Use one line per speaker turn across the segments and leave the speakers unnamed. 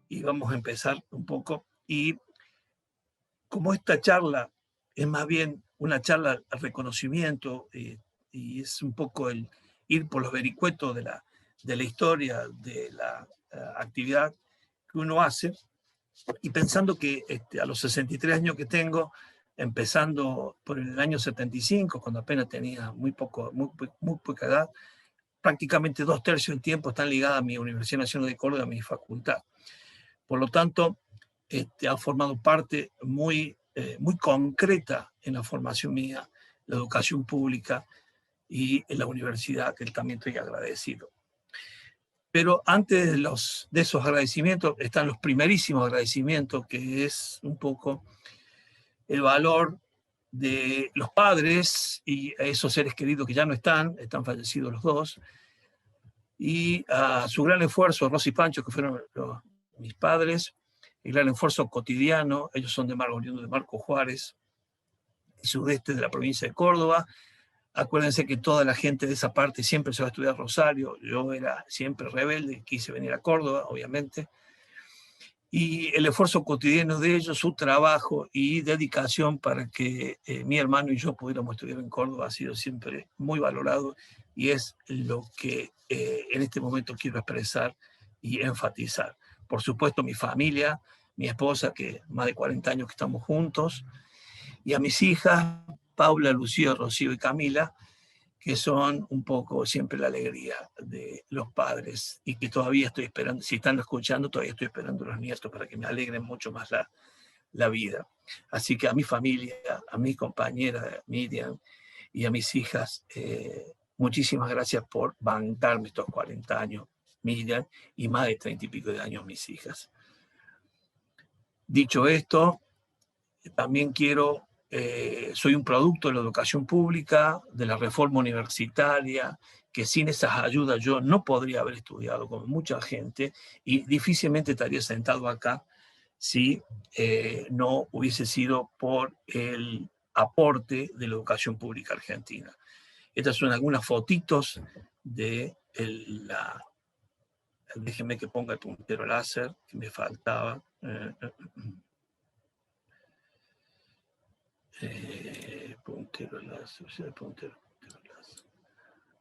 y vamos a empezar un poco. Y como esta charla es más bien una charla al reconocimiento, y es un poco el ir por los vericuetos de la historia, de la actividad que uno hace, y pensando que a los 63 años que tengo, empezando por el año 75, cuando apenas tenía muy poca edad, prácticamente 2/3 del tiempo están ligadas a mi Universidad Nacional de Córdoba, a mi facultad. Por lo tanto, ha formado parte muy concreta en la formación mía, la educación pública y en la universidad, que también estoy agradecido. Pero antes de esos agradecimientos están los primerísimos agradecimientos, que es un poco el valor de los padres y esos seres queridos que ya no están fallecidos los dos, y a su gran esfuerzo, Rosy y Pancho, que fueron mis padres, el gran esfuerzo cotidiano. Ellos son oriundos de Marco Juárez, sudeste de la provincia de Córdoba. Acuérdense que toda la gente de esa parte siempre se va a estudiar a Rosario. Yo era siempre rebelde, quise venir a Córdoba, obviamente. Y el esfuerzo cotidiano de ellos, su trabajo y dedicación para que mi hermano y yo pudiéramos estudiar en Córdoba ha sido siempre muy valorado, y es lo que en este momento quiero expresar y enfatizar. Por supuesto, mi familia, mi esposa, que más de 40 años que estamos juntos, y a mis hijas, Paula, Lucía, Rocío y Camila, que son un poco siempre la alegría de los padres, y que todavía estoy esperando, si están escuchando, todavía estoy esperando a los nietos para que me alegren mucho más la vida. Así que a mi familia, a mi compañera Miriam y a mis hijas, muchísimas gracias por bancarme estos 40 años, Miriam, y más de 30 y pico de años mis hijas. Dicho esto, también soy un producto de la educación pública, de la reforma universitaria, que sin esas ayudas yo no podría haber estudiado como mucha gente, y difícilmente estaría sentado acá si no hubiese sido por el aporte de la educación pública argentina. Estas son algunas fotitos de déjenme que ponga el puntero láser, que me faltaba. Puntero láser.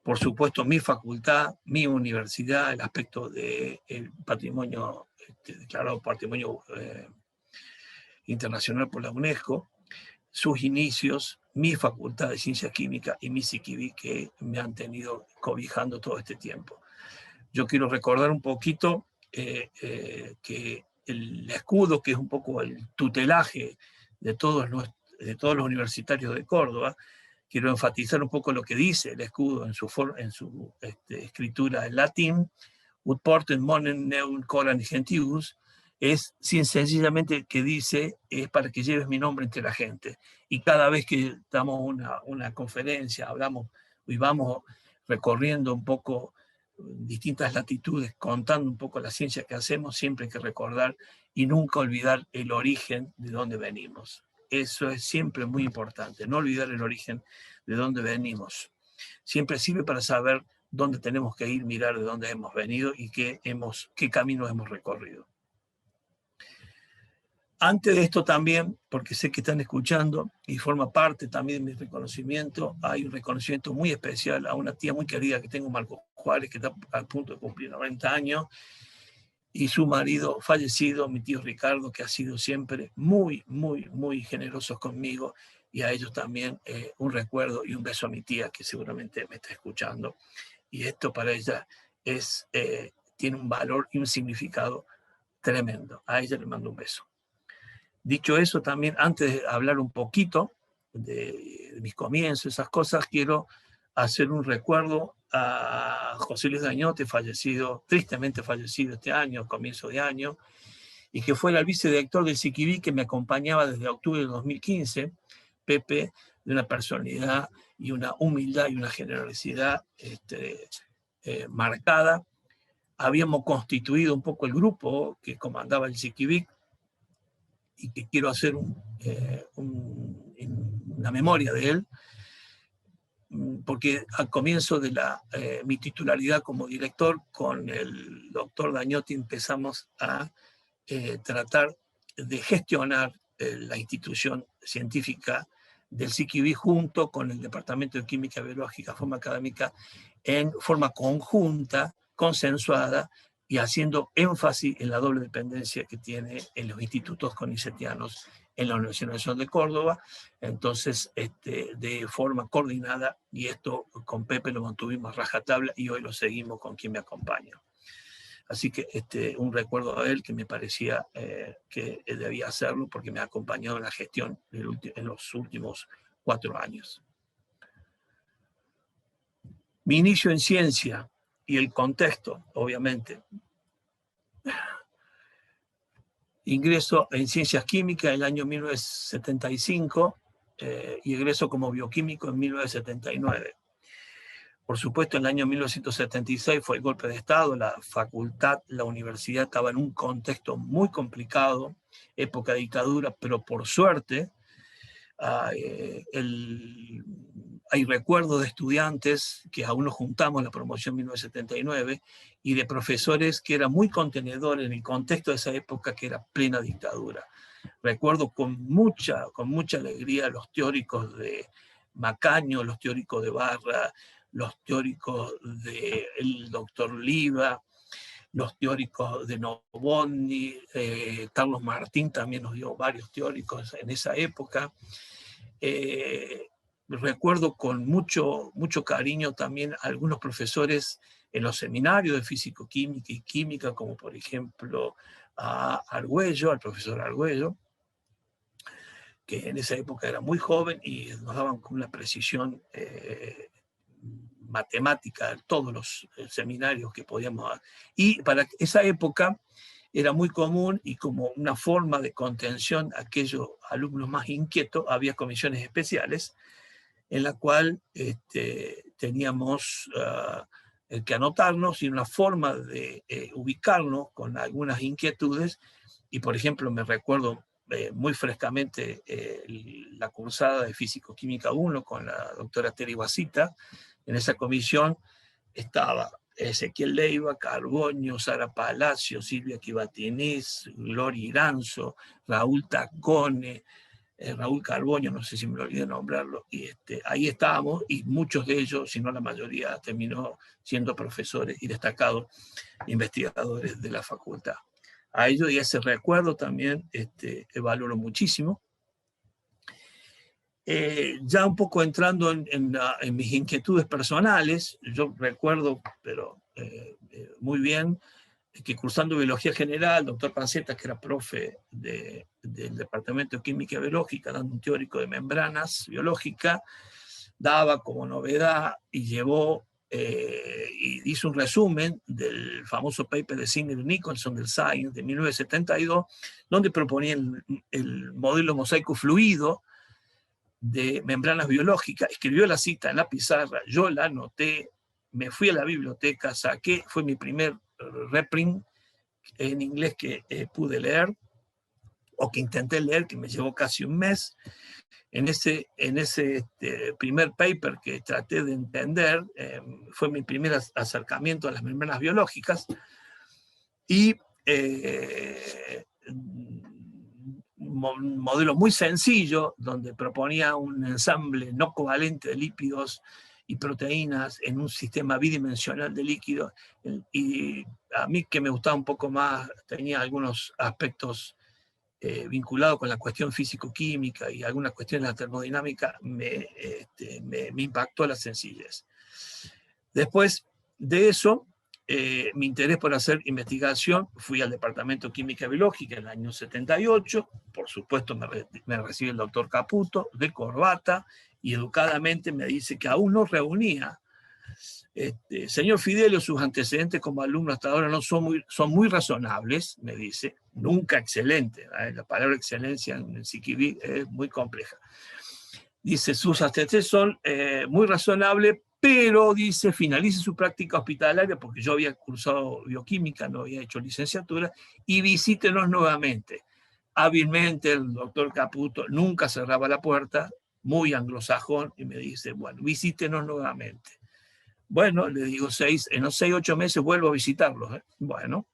Por supuesto, mi facultad, mi universidad, el aspecto del patrimonio, declarado patrimonio internacional por la UNESCO, sus inicios, mi facultad de ciencia química y mi SICIBI, que me han tenido cobijando todo este tiempo. Yo quiero recordar un poquito que el escudo, que es un poco el tutelaje de todos los universitarios de Córdoba, quiero enfatizar un poco lo que dice el escudo en su escritura en latín: ut portem monem neum coram gentius, es sencillamente que dice, es para que lleves mi nombre entre la gente. Y cada vez que damos una conferencia, hablamos y vamos recorriendo un poco distintas latitudes, contando un poco la ciencia que hacemos, siempre hay que recordar y nunca olvidar el origen de dónde venimos. Eso es siempre muy importante, no olvidar el origen de dónde venimos. Siempre sirve para saber dónde tenemos que ir, mirar de dónde hemos venido y qué caminos hemos recorrido. Antes de esto también, porque sé que están escuchando y forma parte también de mi reconocimiento, hay un reconocimiento muy especial a una tía muy querida que tengo, Marco Juárez, que está a punto de cumplir 90 años, y su marido fallecido, mi tío Ricardo, que ha sido siempre muy, muy, muy generosos conmigo, y a ellos también un recuerdo y un beso a mi tía, que seguramente me está escuchando. Y esto para ella tiene un valor y un significado tremendo. A ella le mando un beso. Dicho eso, también, antes de hablar un poquito de mis comienzos, esas cosas, quiero hacer un recuerdo a José Luis Dañote, tristemente fallecido este año, comienzo de año, y que fue el vicedirector del SICIBI, que me acompañaba desde octubre de 2015, Pepe, de una personalidad y una humildad y una generosidad marcada. Habíamos constituido un poco el grupo que comandaba el SICIBI, y que quiero hacer una memoria de él, porque al comienzo de mi titularidad como director, con el doctor Dañotti empezamos a tratar de gestionar la institución científica del CQB junto con el Departamento de Química Biológica, forma académica, en forma conjunta, consensuada, y haciendo énfasis en la doble dependencia que tiene en los institutos conicetianos en la Universidad Nacional de Córdoba. Entonces, de forma coordinada, y esto con Pepe lo mantuvimos rajatabla y hoy lo seguimos con quien me acompaña. Así que un recuerdo a él que me parecía que debía hacerlo porque me ha acompañado en la gestión en los últimos 4 años. Mi inicio en ciencia y el contexto, obviamente. Ingreso en ciencias químicas en el año 1975 y egreso como bioquímico en 1979. Por supuesto, en el año 1976 fue el golpe de Estado, la facultad, la universidad estaba en un contexto muy complicado, época de dictadura, pero por suerte hay recuerdos de estudiantes que aún nos juntamos en la promoción 1979 y de profesores que eran muy contenedores en el contexto de esa época que era plena dictadura. Recuerdo con mucha alegría los teóricos de Macaño, los teóricos de Barra, los teóricos del doctor Liva, los teóricos de Noboni, Carlos Martín también nos dio varios teóricos en esa época. Recuerdo con mucho cariño también a algunos profesores en los seminarios de físico-química y química, como por ejemplo a Argüello, al profesor Argüello, que en esa época era muy joven y nos daban con una precisión matemática todos los seminarios que podíamos dar. Y para esa época era muy común y como una forma de contención a aquellos alumnos más inquietos, había comisiones especiales en la cual teníamos que anotarnos y una forma de ubicarnos con algunas inquietudes. Y por ejemplo, me recuerdo muy frescamente la cursada de Físico-Química 1 con la doctora Teri Basita. En esa comisión estaba Ezequiel Leiva, Carboño, Sara Palacio, Silvia Quibatiniz, Gloria Iranzo, Raúl Tacone, Raúl Carboño, no sé si me lo olvidé nombrarlo, y ahí estábamos, y muchos de ellos, si no la mayoría, terminó siendo profesores y destacados investigadores de la facultad. A ello y a ese recuerdo también valoro muchísimo. Ya un poco entrando en mis inquietudes personales, yo recuerdo, pero muy bien, que cursando Biología General, doctor Panceta, que era profe del Departamento de Química Biológica, dando un teórico de membranas biológicas, daba como novedad y llevó y hizo un resumen del famoso paper de Singer y Nicholson del Science de 1972, donde proponía el modelo mosaico fluido de membranas biológicas. Escribió la cita en la pizarra, yo la anoté, me fui a la biblioteca, saqué, fue mi primer reprint en inglés que pude leer, o que intenté leer, que me llevó casi un mes. En ese primer paper que traté de entender, fue mi primer acercamiento a las membranas biológicas, y un modelo muy sencillo, donde proponía un ensamble no covalente de lípidos y proteínas en un sistema bidimensional de líquidos, y a mí que me gustaba un poco más, tenía algunos aspectos vinculados con la cuestión físico-química y algunas cuestiones de la termodinámica, me impactó la sencillez. Después de eso, mi interés por hacer investigación, fui al Departamento de Química Biológica en el año 78, por supuesto me recibe el doctor Caputo, de corbata, y educadamente me dice que aún no reunía. Señor Fidelio, sus antecedentes como alumno hasta ahora no son muy razonables, me dice, nunca excelente, la palabra excelencia en el CQB es muy compleja. Dice, sus antecedentes son muy razonables, pero dice, finalice su práctica hospitalaria, porque yo había cursado bioquímica, no había hecho licenciatura, y visítenos nuevamente. Hábilmente el doctor Caputo nunca cerraba la puerta, muy anglosajón, y me dice, bueno, visítenos nuevamente. Bueno, le digo, en los 6, 8 meses vuelvo a visitarlos. Bueno,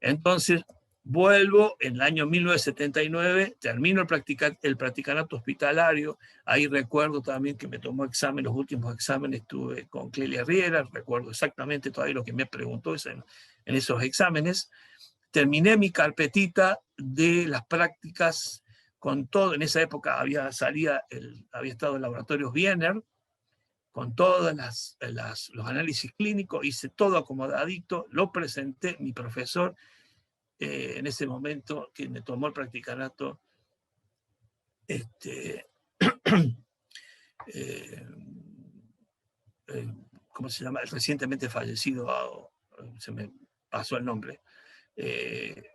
entonces Vuelvo en el año 1979, termino el practicanato hospitalario. Ahí recuerdo también que me tomó examen, los últimos exámenes estuve con Clelia Riera, recuerdo exactamente todavía lo que me preguntó en esos exámenes. Terminé mi carpetita de las prácticas con todo. En esa época había estado en laboratorios Wiener, con todos los análisis clínicos, hice todo acomodadito, lo presenté, mi profesor en ese momento que me tomó el practicanato, ¿cómo se llama? El recientemente fallecido, se me pasó el nombre,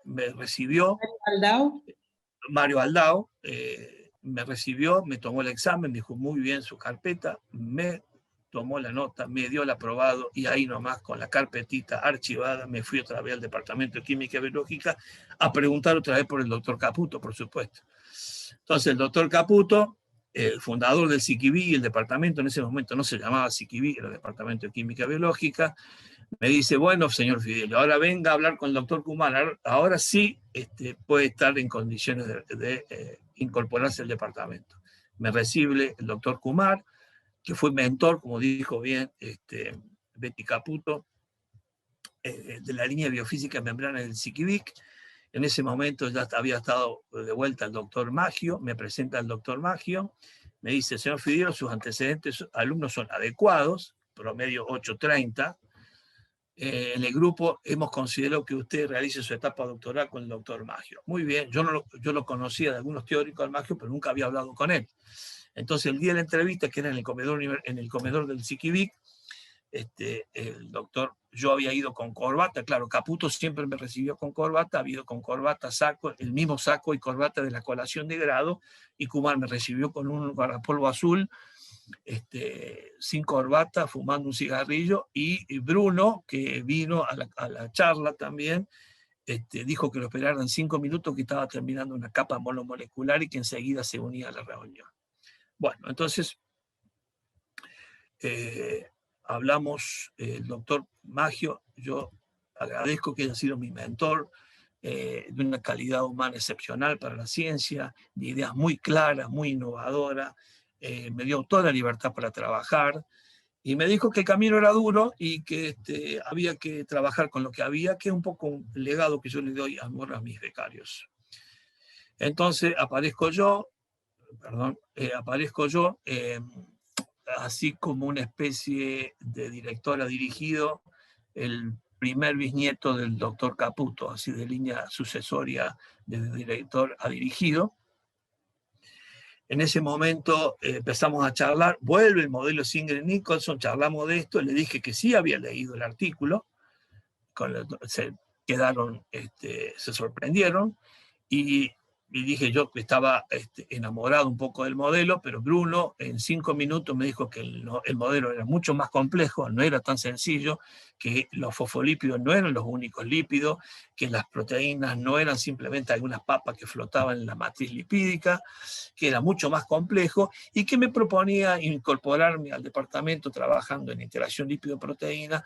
me recibió, Mario Aldao, me recibió, me tomó el examen, me dijo muy bien su carpeta, me tomó la nota, me dio el aprobado y ahí nomás con la carpetita archivada me fui otra vez al Departamento de Química y Biológica a preguntar otra vez por el doctor Caputo, por supuesto. Entonces el doctor Caputo, el fundador del CIQIBI, el departamento en ese momento no se llamaba CIQIBI, era el Departamento de Química y Biológica, me dice, bueno, señor Fidelio, ahora venga a hablar con el doctor Kumar, ahora sí puede estar en condiciones de incorporarse al departamento. Me recibe el doctor Kumar, que fue mentor, como dijo bien Betty Caputo, de la línea biofísica membrana del CIQIBIC. En ese momento ya había estado de vuelta el doctor Maggio, me presenta el doctor Maggio, me dice, señor Fidelio, sus antecedentes alumnos son adecuados, promedio 830, en el grupo hemos considerado que usted realice su etapa doctoral con el doctor Maggio. Muy bien, yo lo conocía de algunos teóricos del Maggio, pero nunca había hablado con él. Entonces el día de la entrevista, que era en el comedor del CIQIBIC, el doctor, yo había ido con corbata, claro, Caputo siempre me recibió con corbata, había ido con corbata, saco, el mismo saco y corbata de la colación de grado, y Kumar me recibió con un guardapolvo azul, sin corbata, fumando un cigarrillo, y Bruno, que vino a la charla también, dijo que lo esperaran 5 minutos, que estaba terminando una capa monomolecular y que enseguida se unía a la reunión. Bueno, entonces hablamos, el doctor Maggio, yo agradezco que haya sido mi mentor, de una calidad humana excepcional para la ciencia, de ideas muy claras, muy innovadoras, me dio toda la libertad para trabajar, y me dijo que el camino era duro y que había que trabajar con lo que había, que es un poco un legado que yo le doy a mis becarios. Entonces aparezco yo, así como una especie de director a dirigido, el primer bisnieto del doctor Caputo, así de línea sucesoria de director a dirigido. En ese momento empezamos a charlar, vuelve el modelo Singer-Nicholson, charlamos de esto, le dije que sí había leído el artículo, se sorprendieron, y dije yo que estaba enamorado un poco del modelo, pero Bruno en 5 minutos me dijo que el modelo era mucho más complejo, no era tan sencillo, que los fosfolípidos no eran los únicos lípidos, que las proteínas no eran simplemente algunas papas que flotaban en la matriz lipídica, que era mucho más complejo, y que me proponía incorporarme al departamento trabajando en interacción lípido-proteína,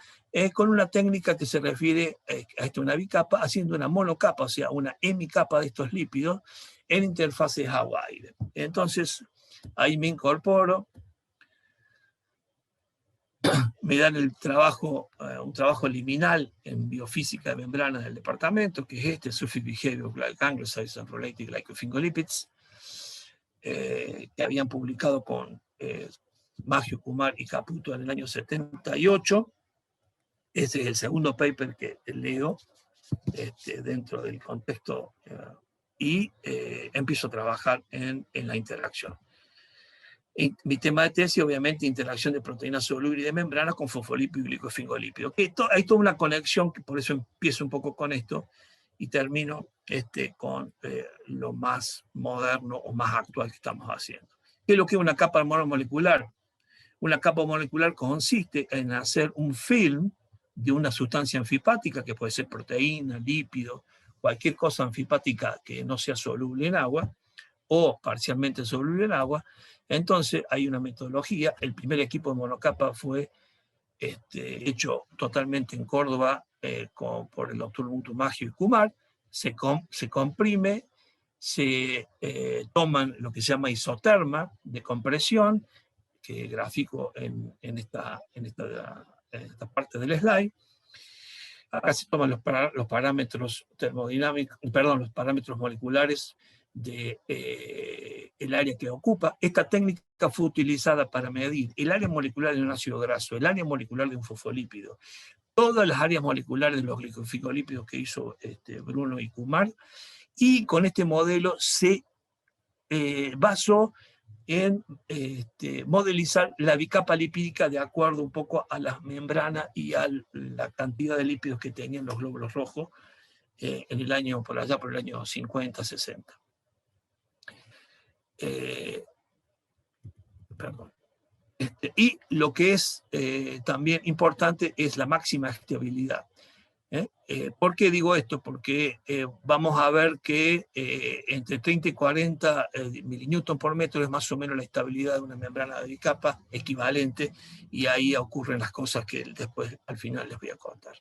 con una técnica que se refiere a una bicapa, haciendo una monocapa, o sea, una hemicapa de estos lípidos en interfaces agua-aire. Entonces, ahí me incorporo, me dan el trabajo, un trabajo liminal en biofísica de membranas del departamento, que es Surface Behavior Gangliosides and Related Glycophingolipids, que habían publicado con Maggio, Kumar y Caputo en el año 78. Ese es el segundo paper que leo dentro del contexto, y empiezo a trabajar en la interacción. Mi tema de tesis, obviamente, interacción de proteínas solubles y de membrana con fosfolípido y glicofingolípido. Hay toda una conexión, que por eso empiezo un poco con esto y termino con lo más moderno o más actual que estamos haciendo. ¿Qué es lo que es una capa monomolecular? Una capa molecular consiste en hacer un film de una sustancia anfipática, que puede ser proteína, lípido, cualquier cosa anfipática que no sea soluble en agua o parcialmente soluble en agua. Entonces hay una metodología. El primer equipo de monocapa fue hecho totalmente en Córdoba por el doctor Maggio y Kumar, se comprime, se toman lo que se llama isoterma de compresión, que grafico en esta parte del slide. Acá se toman los parámetros termodinámicos, perdón, los parámetros moleculares del área que ocupa. Esta técnica fue utilizada para medir el área molecular de un ácido graso, el área molecular de un fosfolípido, todas las áreas moleculares de los glicofosfolípidos que hizo Bruno y Kumar, y con este modelo se basó en modelizar la bicapa lipídica de acuerdo un poco a las membranas y a la cantidad de lípidos que tenían los glóbulos rojos en el año, por allá por el año 50, 60. Perdón. Y lo que es también importante es la máxima estabilidad. ¿Por qué digo esto? Porque vamos a ver que entre 30 y 40 milinewton por metro es más o menos la estabilidad de una membrana de bicapa equivalente, y ahí ocurren las cosas que después al final les voy a contar.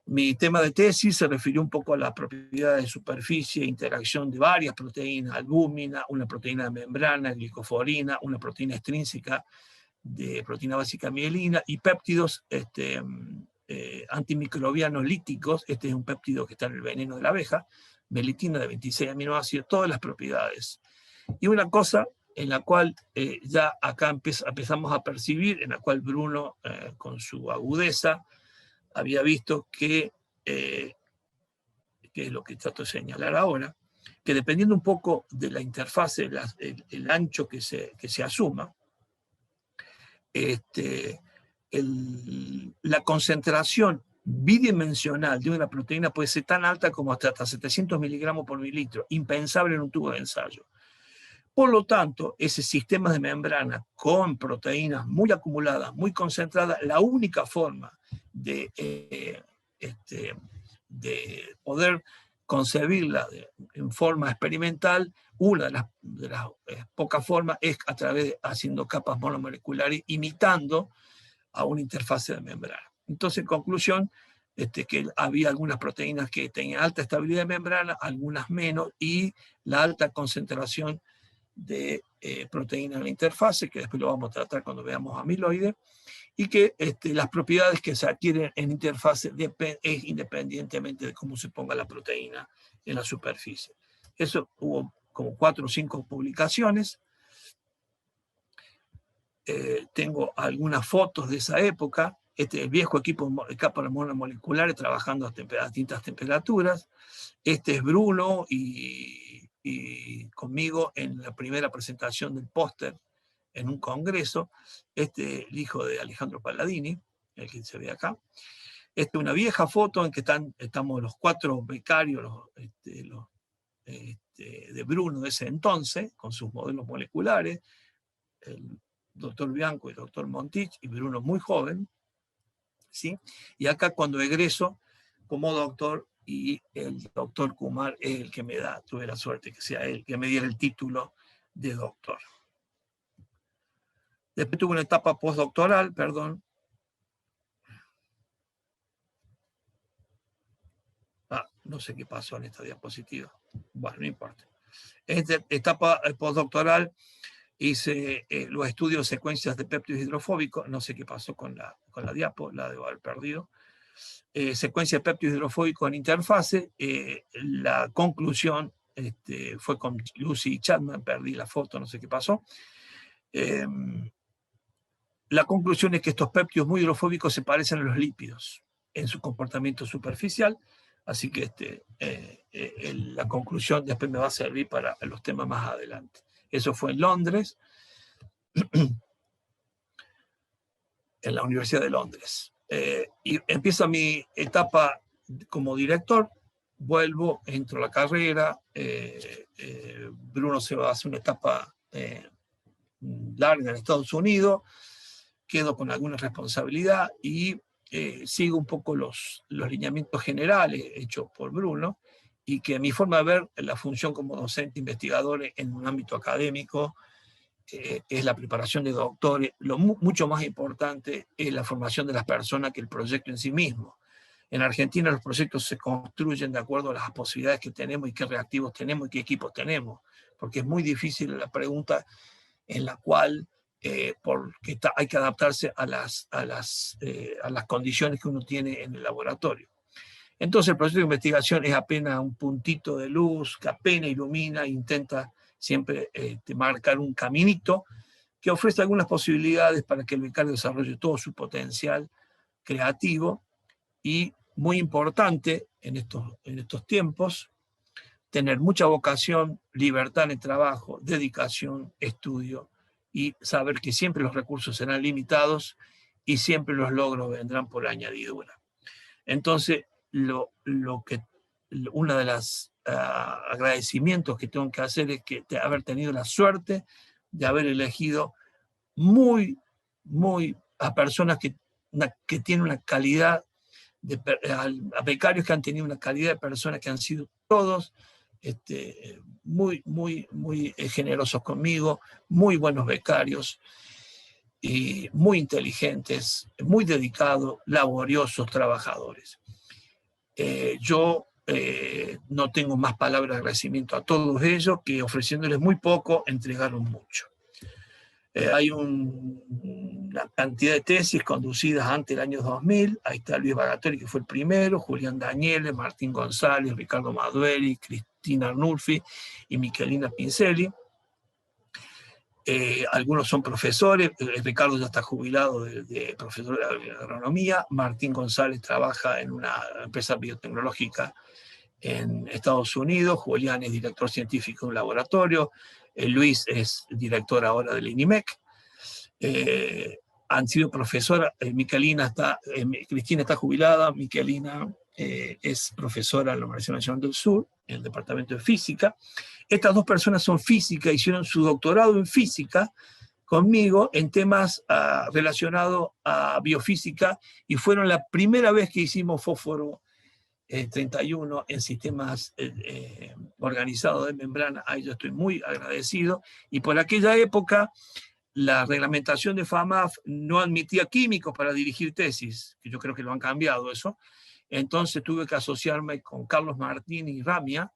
Mi tema de tesis se refirió un poco a las propiedades de superficie, interacción de varias proteínas, albúmina, una proteína de membrana, glicoforina, una proteína extrínseca de proteína básica mielina y péptidos antimicrobianos líticos. Este es un péptido que está en el veneno de la abeja, melitina de 26 aminoácidos, todas las propiedades. Y una cosa en la cual ya acá empezamos a percibir, en la cual Bruno con su agudeza había visto que es lo que trato de señalar ahora, que dependiendo un poco de la interfase, el ancho que se asuma, la concentración bidimensional de una proteína puede ser tan alta como hasta 700 miligramos por mililitro, impensable en un tubo de ensayo. Por lo tanto, ese sistema de membrana con proteínas muy acumuladas, muy concentradas, la única forma de poder concebirla en forma experimental, una de las pocas formas es a través de haciendo capas monomoleculares, imitando a una interfase de membrana. Entonces, en conclusión, que había algunas proteínas que tenían alta estabilidad de membrana, algunas menos, y la alta concentración de proteínas en la interfase, que después lo vamos a tratar cuando veamos amiloides, y que las propiedades que se adquieren en interfase es independientemente de cómo se ponga la proteína en la superficie. Eso hubo como 4 o 5 publicaciones. Tengo algunas fotos de esa época. El viejo equipo de capas monomoleculares trabajando a distintas temperaturas. Este es Bruno y conmigo en la primera presentación del póster en un congreso. El hijo de Alejandro Palladini, el que se ve acá. Una vieja foto en que estamos los 4 becarios de Bruno de ese entonces, con sus modelos moleculares, el doctor Bianco y el doctor Montich, y Bruno muy joven, ¿sí? Y acá cuando egreso como doctor, y el doctor Kumar es el que me da, tuve la suerte que sea él, que me diera el título de doctor. Después tuve una etapa postdoctoral, perdón. No sé qué pasó en esta diapositiva. Bueno, no importa. En esta etapa postdoctoral hice los estudios de secuencias de péptidos hidrofóbicos. No sé qué pasó con la diapo, la debo haber perdido. Secuencia de péptidos hidrofóbicos en interfase. La conclusión fue con Lucy Chapman, perdí la foto, no sé qué pasó. La conclusión es que estos péptidos muy hidrofóbicos se parecen a los lípidos en su comportamiento superficial, así que la conclusión después me va a servir para los temas más adelante. Eso fue en Londres, en la Universidad de Londres. Y empiezo mi etapa como director, vuelvo, entro a la carrera, Bruno se va a hacer una etapa larga en Estados Unidos, quedo con alguna responsabilidad y sigo un poco los lineamientos generales hechos por Bruno, y que mi forma de ver la función como docente investigador en un ámbito académico es la preparación de doctores. Mucho más importante es la formación de las personas que el proyecto en sí mismo. En Argentina los proyectos se construyen de acuerdo a las posibilidades que tenemos y qué reactivos tenemos y qué equipos tenemos, porque es muy difícil la pregunta en la cual porque hay que adaptarse a las condiciones que uno tiene en el laboratorio. Entonces el proyecto de investigación es apenas un puntito de luz que apenas ilumina e intenta siempre marcar un caminito que ofrece algunas posibilidades para que el becario desarrolle todo su potencial creativo y, muy importante en estos tiempos, tener mucha vocación, libertad en el trabajo, dedicación, estudio y saber que siempre los recursos serán limitados y siempre los logros vendrán por añadidura. Entonces, una de las agradecimientos que tengo que hacer es de haber tenido la suerte de haber elegido a personas que tienen una calidad, a becarios que han tenido una calidad de personas que han sido todos muy generosos conmigo, muy buenos becarios, y muy inteligentes, muy dedicados, laboriosos, trabajadores. Yo no tengo más palabras de agradecimiento a todos ellos, que ofreciéndoles muy poco, entregaron mucho. Hay una cantidad de tesis conducidas antes del año 2000. Ahí está Luis Bagateri, que fue el primero, Julián Daniele, Martín González, Ricardo Madueri, Cristina Arnulfi y Michelina Pincelli. Algunos son profesores. Ricardo ya está jubilado de profesor de agronomía. Martín González trabaja en una empresa biotecnológica en Estados Unidos. Julián es director científico de un laboratorio. Luis es director ahora del INIMEC. Han sido profesoras. Cristina está jubilada. Michelina es profesora en la Universidad Nacional del Sur, en el departamento de física. Estas dos personas son físicas, hicieron su doctorado en física conmigo en temas relacionados a biofísica, y fueron la primera vez que hicimos fósforo 31 en sistemas organizados de membrana. A ello estoy muy agradecido. Y por aquella época la reglamentación de FAMAF no admitía químicos para dirigir tesis, que yo creo que lo han cambiado eso. Entonces tuve que asociarme con Carlos Martín y Ramia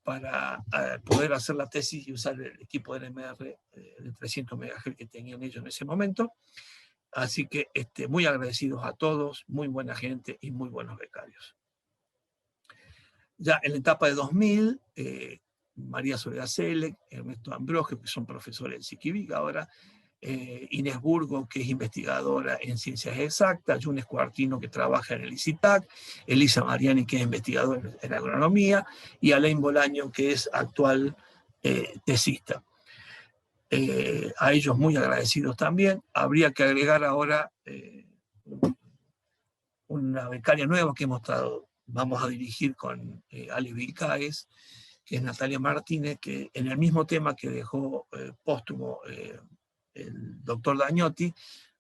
para poder hacer la tesis y usar el equipo de NMR de 300 MHz que tenían ellos en ese momento. Así que muy agradecidos a todos, muy buena gente y muy buenos becarios. Ya en la etapa de 2000, María Soledad Selec, Ernesto Ambrogio, que son profesores del Siquivic ahora, Inés Burgo, que es investigadora en ciencias exactas, Yunes Cuartino, que trabaja en el ICITAC, Elisa Mariani, que es investigadora en agronomía, y Alain Bolaño, que es actual tesista. A ellos muy agradecidos también. Habría que agregar ahora una becaria nueva que vamos a dirigir con Ale Vilcaes, que es Natalia Martínez, que en el mismo tema que dejó póstumo el doctor Dagnotti,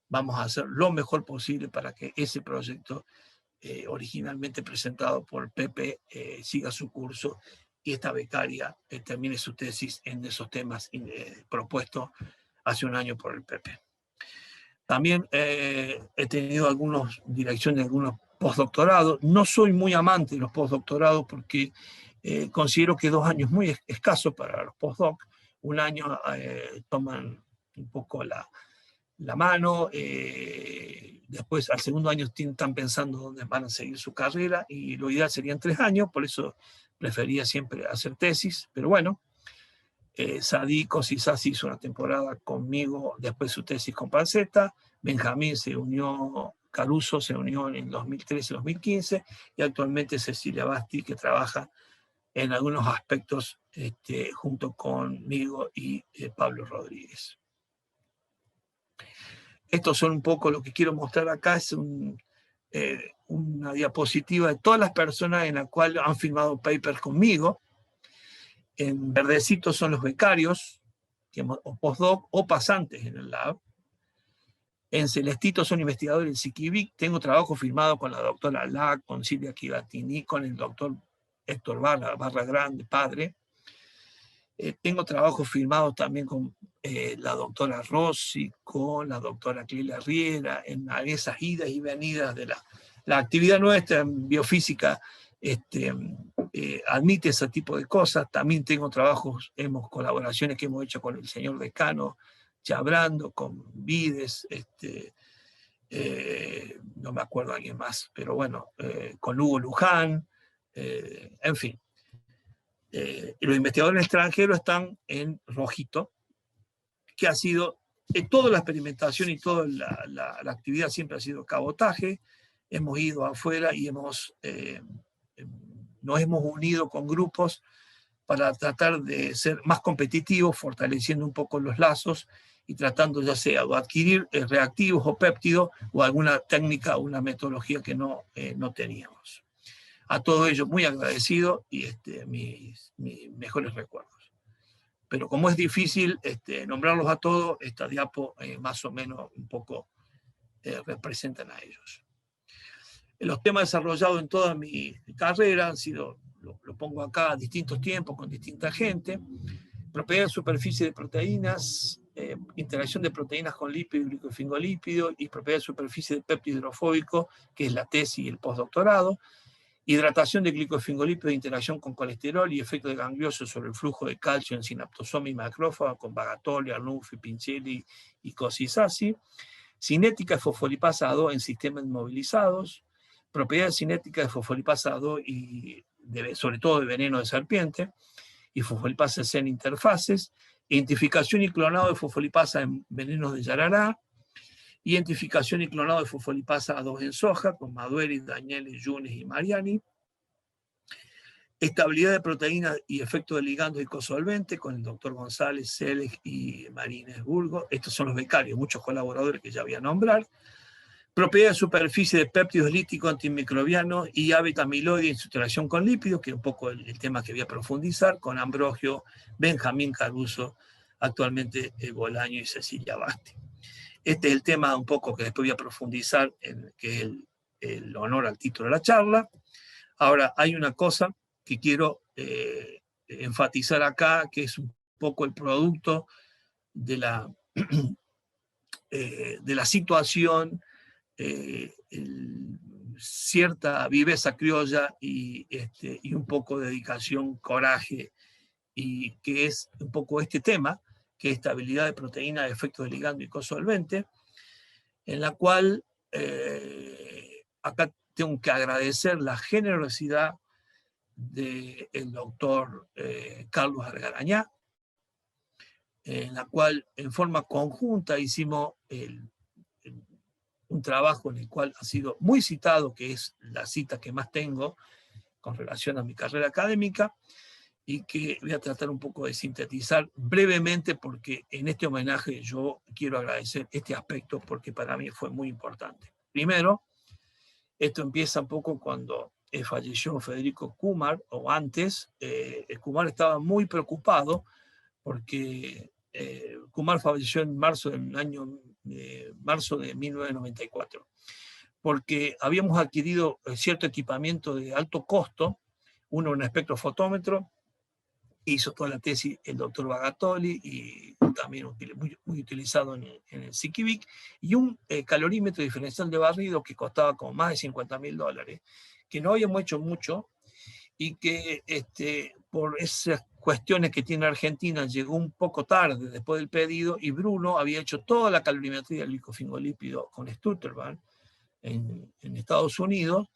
vamos a hacer lo mejor posible para que ese proyecto originalmente presentado por Pepe siga su curso y esta becaria termine su tesis en esos temas propuestos hace un año por el Pepe. También he tenido direcciones de algunos postdoctorados. No soy muy amante de los postdoctorados porque considero que 2 años es muy escaso para los postdoc. Un año toman un poco la mano, después al segundo año están pensando dónde van a seguir su carrera, y lo ideal serían 3 años, por eso prefería siempre hacer tesis, pero bueno, Sadico Sisasi hizo una temporada conmigo, después su tesis con Panceta, Benjamín Caruso se unió en 2013-2015, y actualmente Cecilia Basti, que trabaja en algunos aspectos junto conmigo y Pablo Rodríguez. Estos son un poco lo que quiero mostrar acá. Es una diapositiva de todas las personas en las cuales han firmado papers conmigo. En verdecito son los becarios, o postdoc, o pasantes en el lab. En celestito son investigadores del Siquivic. Tengo trabajo firmado con la doctora Lac, con Silvia Chivatini, con el doctor Héctor Barra Grande, padre. Tengo trabajo firmado también con la doctora Rossi, con la doctora Clelia Riera, en esas idas y venidas de la actividad nuestra en biofísica admite ese tipo de cosas. También tengo trabajos, colaboraciones que hemos hecho con el señor decano Chabrando, con Vides, no me acuerdo alguien más, pero bueno, con Hugo Luján, en fin. Los investigadores extranjeros están en rojito, que ha sido, toda la experimentación y toda la actividad siempre ha sido cabotaje. Hemos ido afuera y nos hemos unido con grupos para tratar de ser más competitivos, fortaleciendo un poco los lazos y tratando ya sea de adquirir reactivos o péptidos o alguna técnica o una metodología que no teníamos. A todo ello muy agradecido y mis mejores recuerdos. Pero como es difícil nombrarlos a todos, esta diapo más o menos un poco representan a ellos. Los temas desarrollados en toda mi carrera han sido, lo pongo acá, a distintos tiempos, con distinta gente: propiedad de superficie de proteínas, interacción de proteínas con lípido y glicofingolípido, y propiedad de superficie de péptido hidrofóbico, que es la tesis y el postdoctorado. Hidratación de glicofingolípido de interacción con colesterol y efecto de ganglioso sobre el flujo de calcio en sinaptosoma y macrófago con Bagatoli, Arnulfi, Pincelli y Cosisasi. Cinética de fosfolipasa A2 en sistemas inmovilizados. Propiedades cinéticas de fosfolipasa A2 y sobre todo de veneno de serpiente y fosfolipasa C en interfaces. Identificación y clonado de fosfolipasa en venenos de yarará. Identificación y clonado de fosfolipasa A2 en soja, con Madueri, Danieli, Yunes y Mariani. Estabilidad de proteínas y efecto de ligandos y cosolvente, con el doctor González, Selig y Marínez Burgo. Estos son los becarios, muchos colaboradores que ya voy a nombrar. Propiedad de superficie de péptidos líticos antimicrobianos y beta-amiloide en su interacción con lípidos, que es un poco el tema que voy a profundizar, con Ambrogio, Benjamín Caruso, actualmente Bolaño y Cecilia Basti. Este es el tema un poco que después voy a profundizar, que es el honor al título de la charla. Ahora, hay una cosa que quiero enfatizar acá, que es un poco el producto de la situación, cierta viveza criolla y un poco de dedicación, coraje, y que es un poco este tema, que es estabilidad de proteína, efecto de ligando y cosolvente, en la cual acá tengo que agradecer la generosidad del doctor Carlos Argarañá, en la cual en forma conjunta hicimos un trabajo en el cual ha sido muy citado, que es la cita que más tengo con relación a mi carrera académica, y que voy a tratar un poco de sintetizar brevemente, porque en este homenaje yo quiero agradecer este aspecto porque para mí fue muy importante. Primero, esto empieza un poco cuando falleció Federico Kumar, o antes. Kumar estaba muy preocupado porque Kumar falleció en marzo de 1994, porque habíamos adquirido cierto equipamiento de alto costo, uno un espectrofotómetro, hizo toda la tesis el doctor Bagatoli, y también muy utilizado en el Sikivic, y un calorímetro diferencial de barrido que costaba como más de $50.000, que no habíamos hecho mucho, y que por esas cuestiones que tiene Argentina llegó un poco tarde después del pedido, y Bruno había hecho toda la calorimetría del glicofingolípido con Stutterman en Estados Unidos.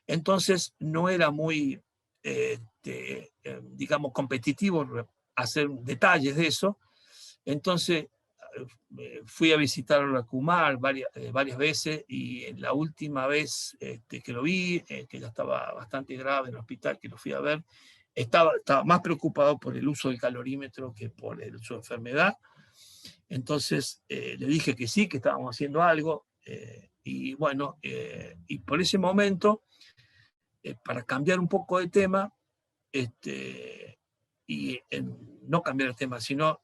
Entonces no era muy digamos competitivo hacer detalles de eso. Entonces fui a visitar a Kumar varias veces, y en la última vez que lo vi, que ya estaba bastante grave en el hospital, que lo fui a ver, estaba más preocupado por el uso del calorímetro que por su enfermedad. Entonces le dije que sí, que estábamos haciendo algo, y bueno, y por ese momento, para cambiar un poco de tema, y no cambiar el tema, sino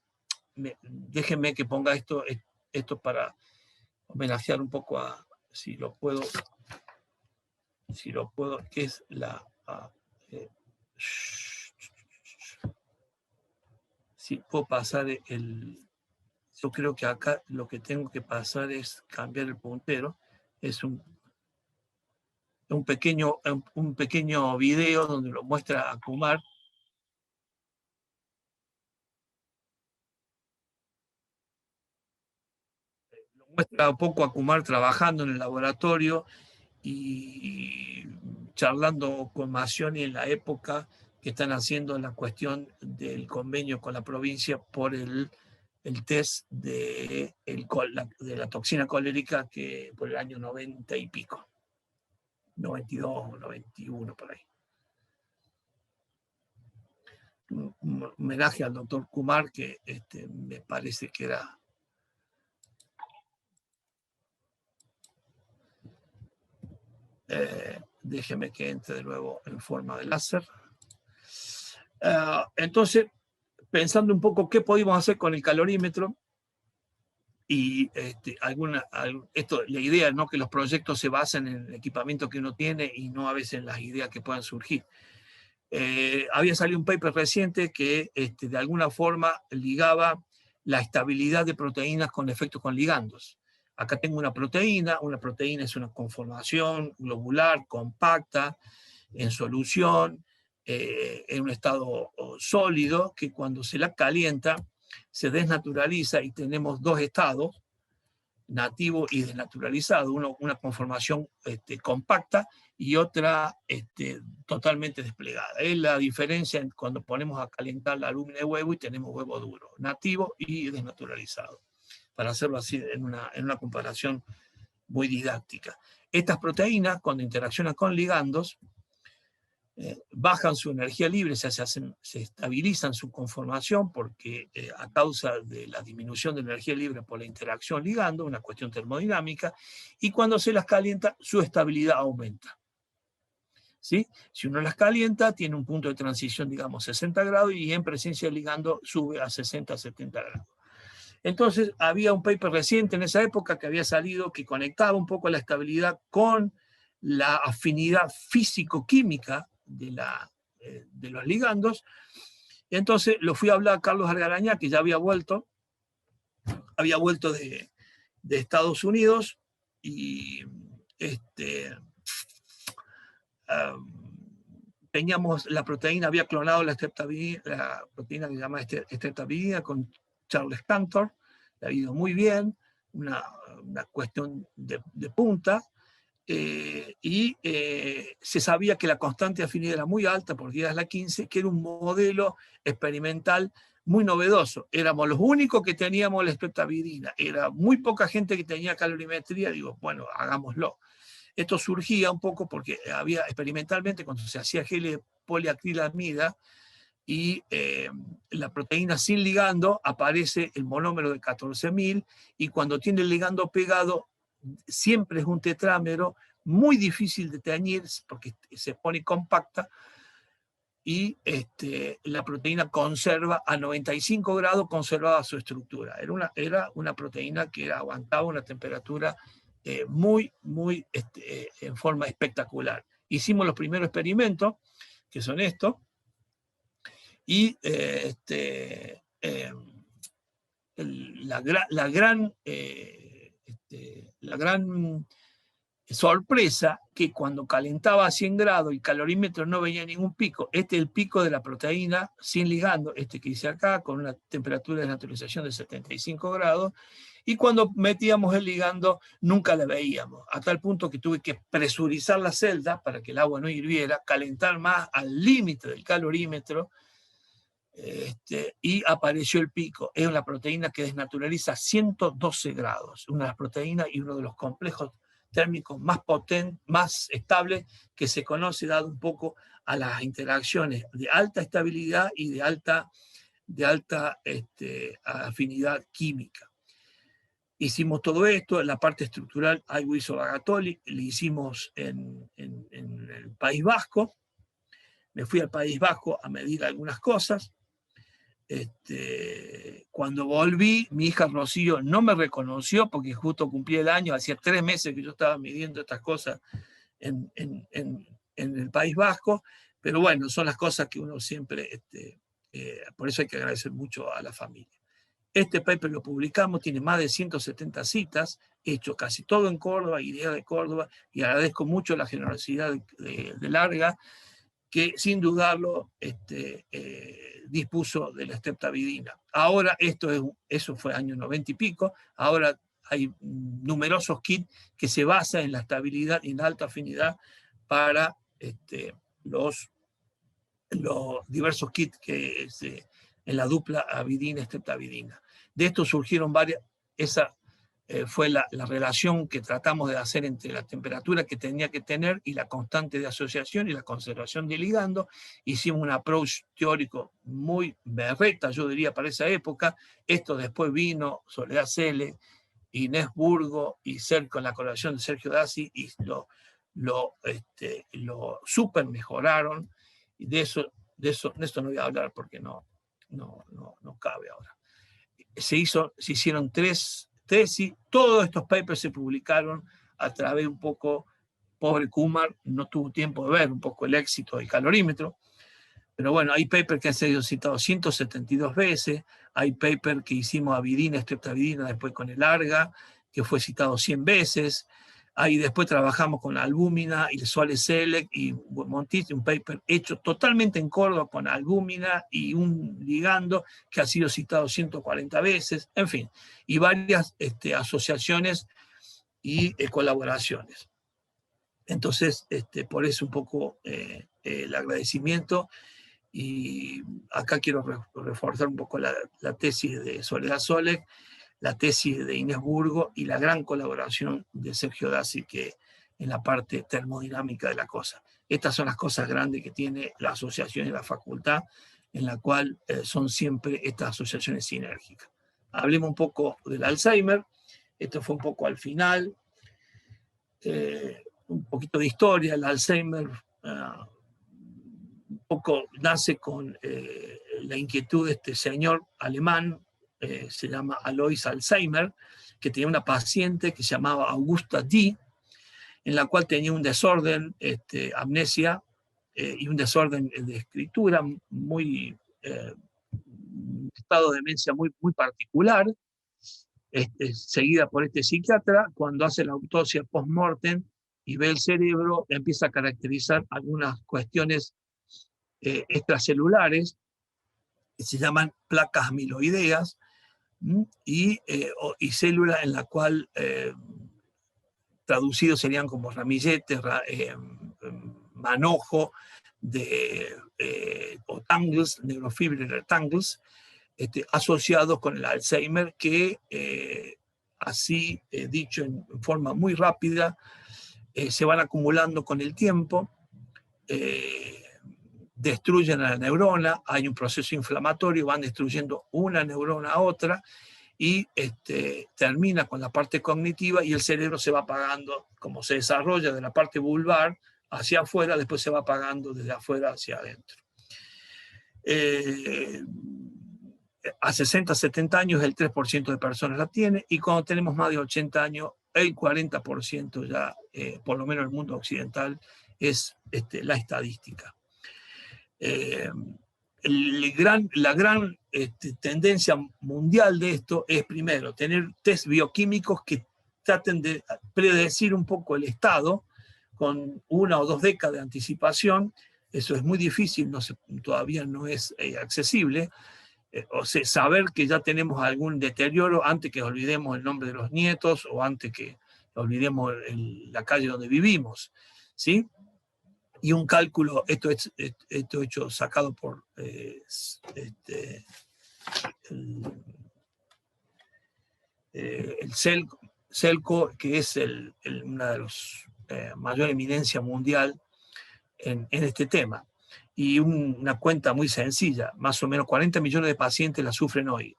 déjenme que ponga esto para homenajear un poco a, si lo puedo, que es si puedo pasar yo creo que acá lo que tengo que pasar es cambiar el puntero. Es un un pequeño video donde lo muestra a Kumar. Lo muestra un poco a Kumar trabajando en el laboratorio y charlando con Macioni en la época que están haciendo la cuestión del convenio con la provincia por el test de la toxina colérica, que por el año 90 y pico, 92, 91, por ahí. Un homenaje al doctor Kumar, que me parece que era... déjeme que entre de nuevo en forma de láser. Entonces, pensando un poco qué podíamos hacer con el calorímetro, y la idea, ¿no?, que los proyectos se basen en el equipamiento que uno tiene y no a veces en las ideas que puedan surgir. Había salido un paper reciente que de alguna forma ligaba la estabilidad de proteínas con efectos con ligandos. Acá tengo una proteína es una conformación globular compacta, en solución, en un estado sólido, que cuando se la calienta se desnaturaliza y tenemos dos estados, nativo y desnaturalizado, una conformación compacta y otra totalmente desplegada. Es la diferencia cuando ponemos a calentar la alúmina de huevo y tenemos huevo duro, nativo y desnaturalizado, para hacerlo así en una comparación muy didáctica. Estas proteínas, cuando interaccionan con ligandos, bajan su energía libre, se estabilizan su conformación, porque a causa de la disminución de la energía libre por la interacción ligando, una cuestión termodinámica, y cuando se las calienta, su estabilidad aumenta. ¿Sí? Si uno las calienta, tiene un punto de transición, digamos, 60 grados, y en presencia del ligando sube a 60, 70 grados. Entonces, había un paper reciente en esa época que había salido que conectaba un poco la estabilidad con la afinidad físico-química de los ligandos. Entonces lo fui a hablar a Carlos Argaraña, que ya había vuelto de Estados Unidos, y teníamos la proteína, había clonado la proteína que se llama streptavidina con Charles Cantor, le ha ido muy bien, una cuestión de punta. Se sabía que la constante de afinidad era muy alta, por 10 a la 15, que era un modelo experimental muy novedoso. Éramos los únicos que teníamos la streptavidina, era muy poca gente que tenía calorimetría. Digo, bueno, hagámoslo. Esto surgía un poco porque había experimentalmente, cuando se hacía gel de poliacrilamida y la proteína sin ligando, aparece el monómero de 14.000, y cuando tiene el ligando pegado, siempre es un tetrámero muy difícil de teñir porque se pone compacta, y la proteína conserva a 95 grados, conservaba su estructura. Era una proteína que aguantaba una temperatura muy, muy en forma espectacular. Hicimos los primeros experimentos, que son estos, y la gran sorpresa, que cuando calentaba a 100 grados y calorímetro no veía ningún pico. Este es el pico de la proteína sin ligando, que hice acá, con una temperatura de naturalización de 75 grados, y cuando metíamos el ligando nunca la veíamos, a tal punto que tuve que presurizar la celda para que el agua no hirviera, calentar más al límite del calorímetro, y apareció el pico. Es una proteína que desnaturaliza a 112 grados, una de las proteínas y uno de los complejos térmicos más potentes, más estables que se conoce, dado un poco a las interacciones de alta estabilidad y de alta afinidad química. Hicimos todo esto, en la parte estructural algo hizo Bagatoli, le hicimos en el País Vasco. Me fui al País Vasco a medir algunas cosas. Cuando volví, mi hija Rocío no me reconoció porque justo cumplí el año, hacía 3 meses que yo estaba midiendo estas cosas en el País Vasco, pero bueno, son las cosas que uno siempre, por eso hay que agradecer mucho a la familia. Este paper lo publicamos, tiene más de 170 citas, hecho casi todo en Córdoba, idea de Córdoba, y agradezco mucho la generosidad de Larga, que sin dudarlo dispuso de la streptavidina. Ahora, eso fue año 90 y pico, ahora hay numerosos kits que se basan en la estabilidad y en la alta afinidad para los diversos kits que en la dupla avidina-streptavidina. De esto surgieron varias, esa fue la relación que tratamos de hacer entre la temperatura que tenía que tener y la constante de asociación y la conservación de ligando. Hicimos un approach teórico muy berreta, yo diría, para esa época. Esto después vino Soledad Sele, Inés Burgo y con la colaboración de Sergio Dassi, y lo super mejoraron. Y de eso no voy a hablar porque no cabe ahora. Se hicieron tres tesis, todos estos papers se publicaron a través un poco, pobre Kumar, no tuvo tiempo de ver un poco el éxito del calorímetro, pero bueno, hay papers que han sido citados 172 veces, hay papers que hicimos avidina, streptavidina, después con el ARGA, que fue citado 100 veces, ahí después trabajamos con albúmina y Suárez Selec y Montisti, un paper hecho totalmente en Córdoba con albúmina y un ligando que ha sido citado 140 veces, en fin, y varias asociaciones y colaboraciones. Entonces, por eso un poco el agradecimiento, y acá quiero reforzar un poco la tesis de Soledad Solek, la tesis de Inés Burgo y la gran colaboración de Sergio Dassi que en la parte termodinámica de la cosa. Estas son las cosas grandes que tiene la asociación y la facultad, en la cual son siempre estas asociaciones sinérgicas. Hablemos un poco del Alzheimer. Esto fue un poco al final. Un poquito de historia. El Alzheimer un poco nace con la inquietud de este señor alemán, se llama Alois Alzheimer, que tenía una paciente que se llamaba Augusta D., en la cual tenía un desorden, amnesia, y un desorden de escritura, un estado de demencia muy, muy particular, seguida por este psiquiatra. Cuando hace la autopsia post-mortem y ve el cerebro, empieza a caracterizar algunas cuestiones extracelulares que se llaman placas amiloideas, y células en la cual traducidos serían como ramilletes, manojo o tangles, neurofibrilar tangles, asociados con el Alzheimer, que así dicho en forma muy rápida, se van acumulando con el tiempo, destruyen a la neurona, hay un proceso inflamatorio, van destruyendo una neurona a otra, y termina con la parte cognitiva, y el cerebro se va apagando, como se desarrolla de la parte vulvar hacia afuera, después se va apagando desde afuera hacia adentro. A 60, 70 años el 3% de personas la tiene, y cuando tenemos más de 80 años, el 40% ya, por lo menos en el mundo occidental, es la estadística. La gran tendencia mundial de esto es, primero, tener test bioquímicos que traten de predecir un poco el estado con 1 o 2 décadas de anticipación. Eso es muy difícil, todavía no es accesible. O sea, saber que ya tenemos algún deterioro antes que olvidemos el nombre de los nietos o antes que olvidemos la calle donde vivimos, ¿sí? Y un cálculo, esto hecho sacado por el CELCO, que es una de las mayor eminencia mundial en este tema. Y una cuenta muy sencilla, más o menos 40 millones de pacientes la sufren hoy.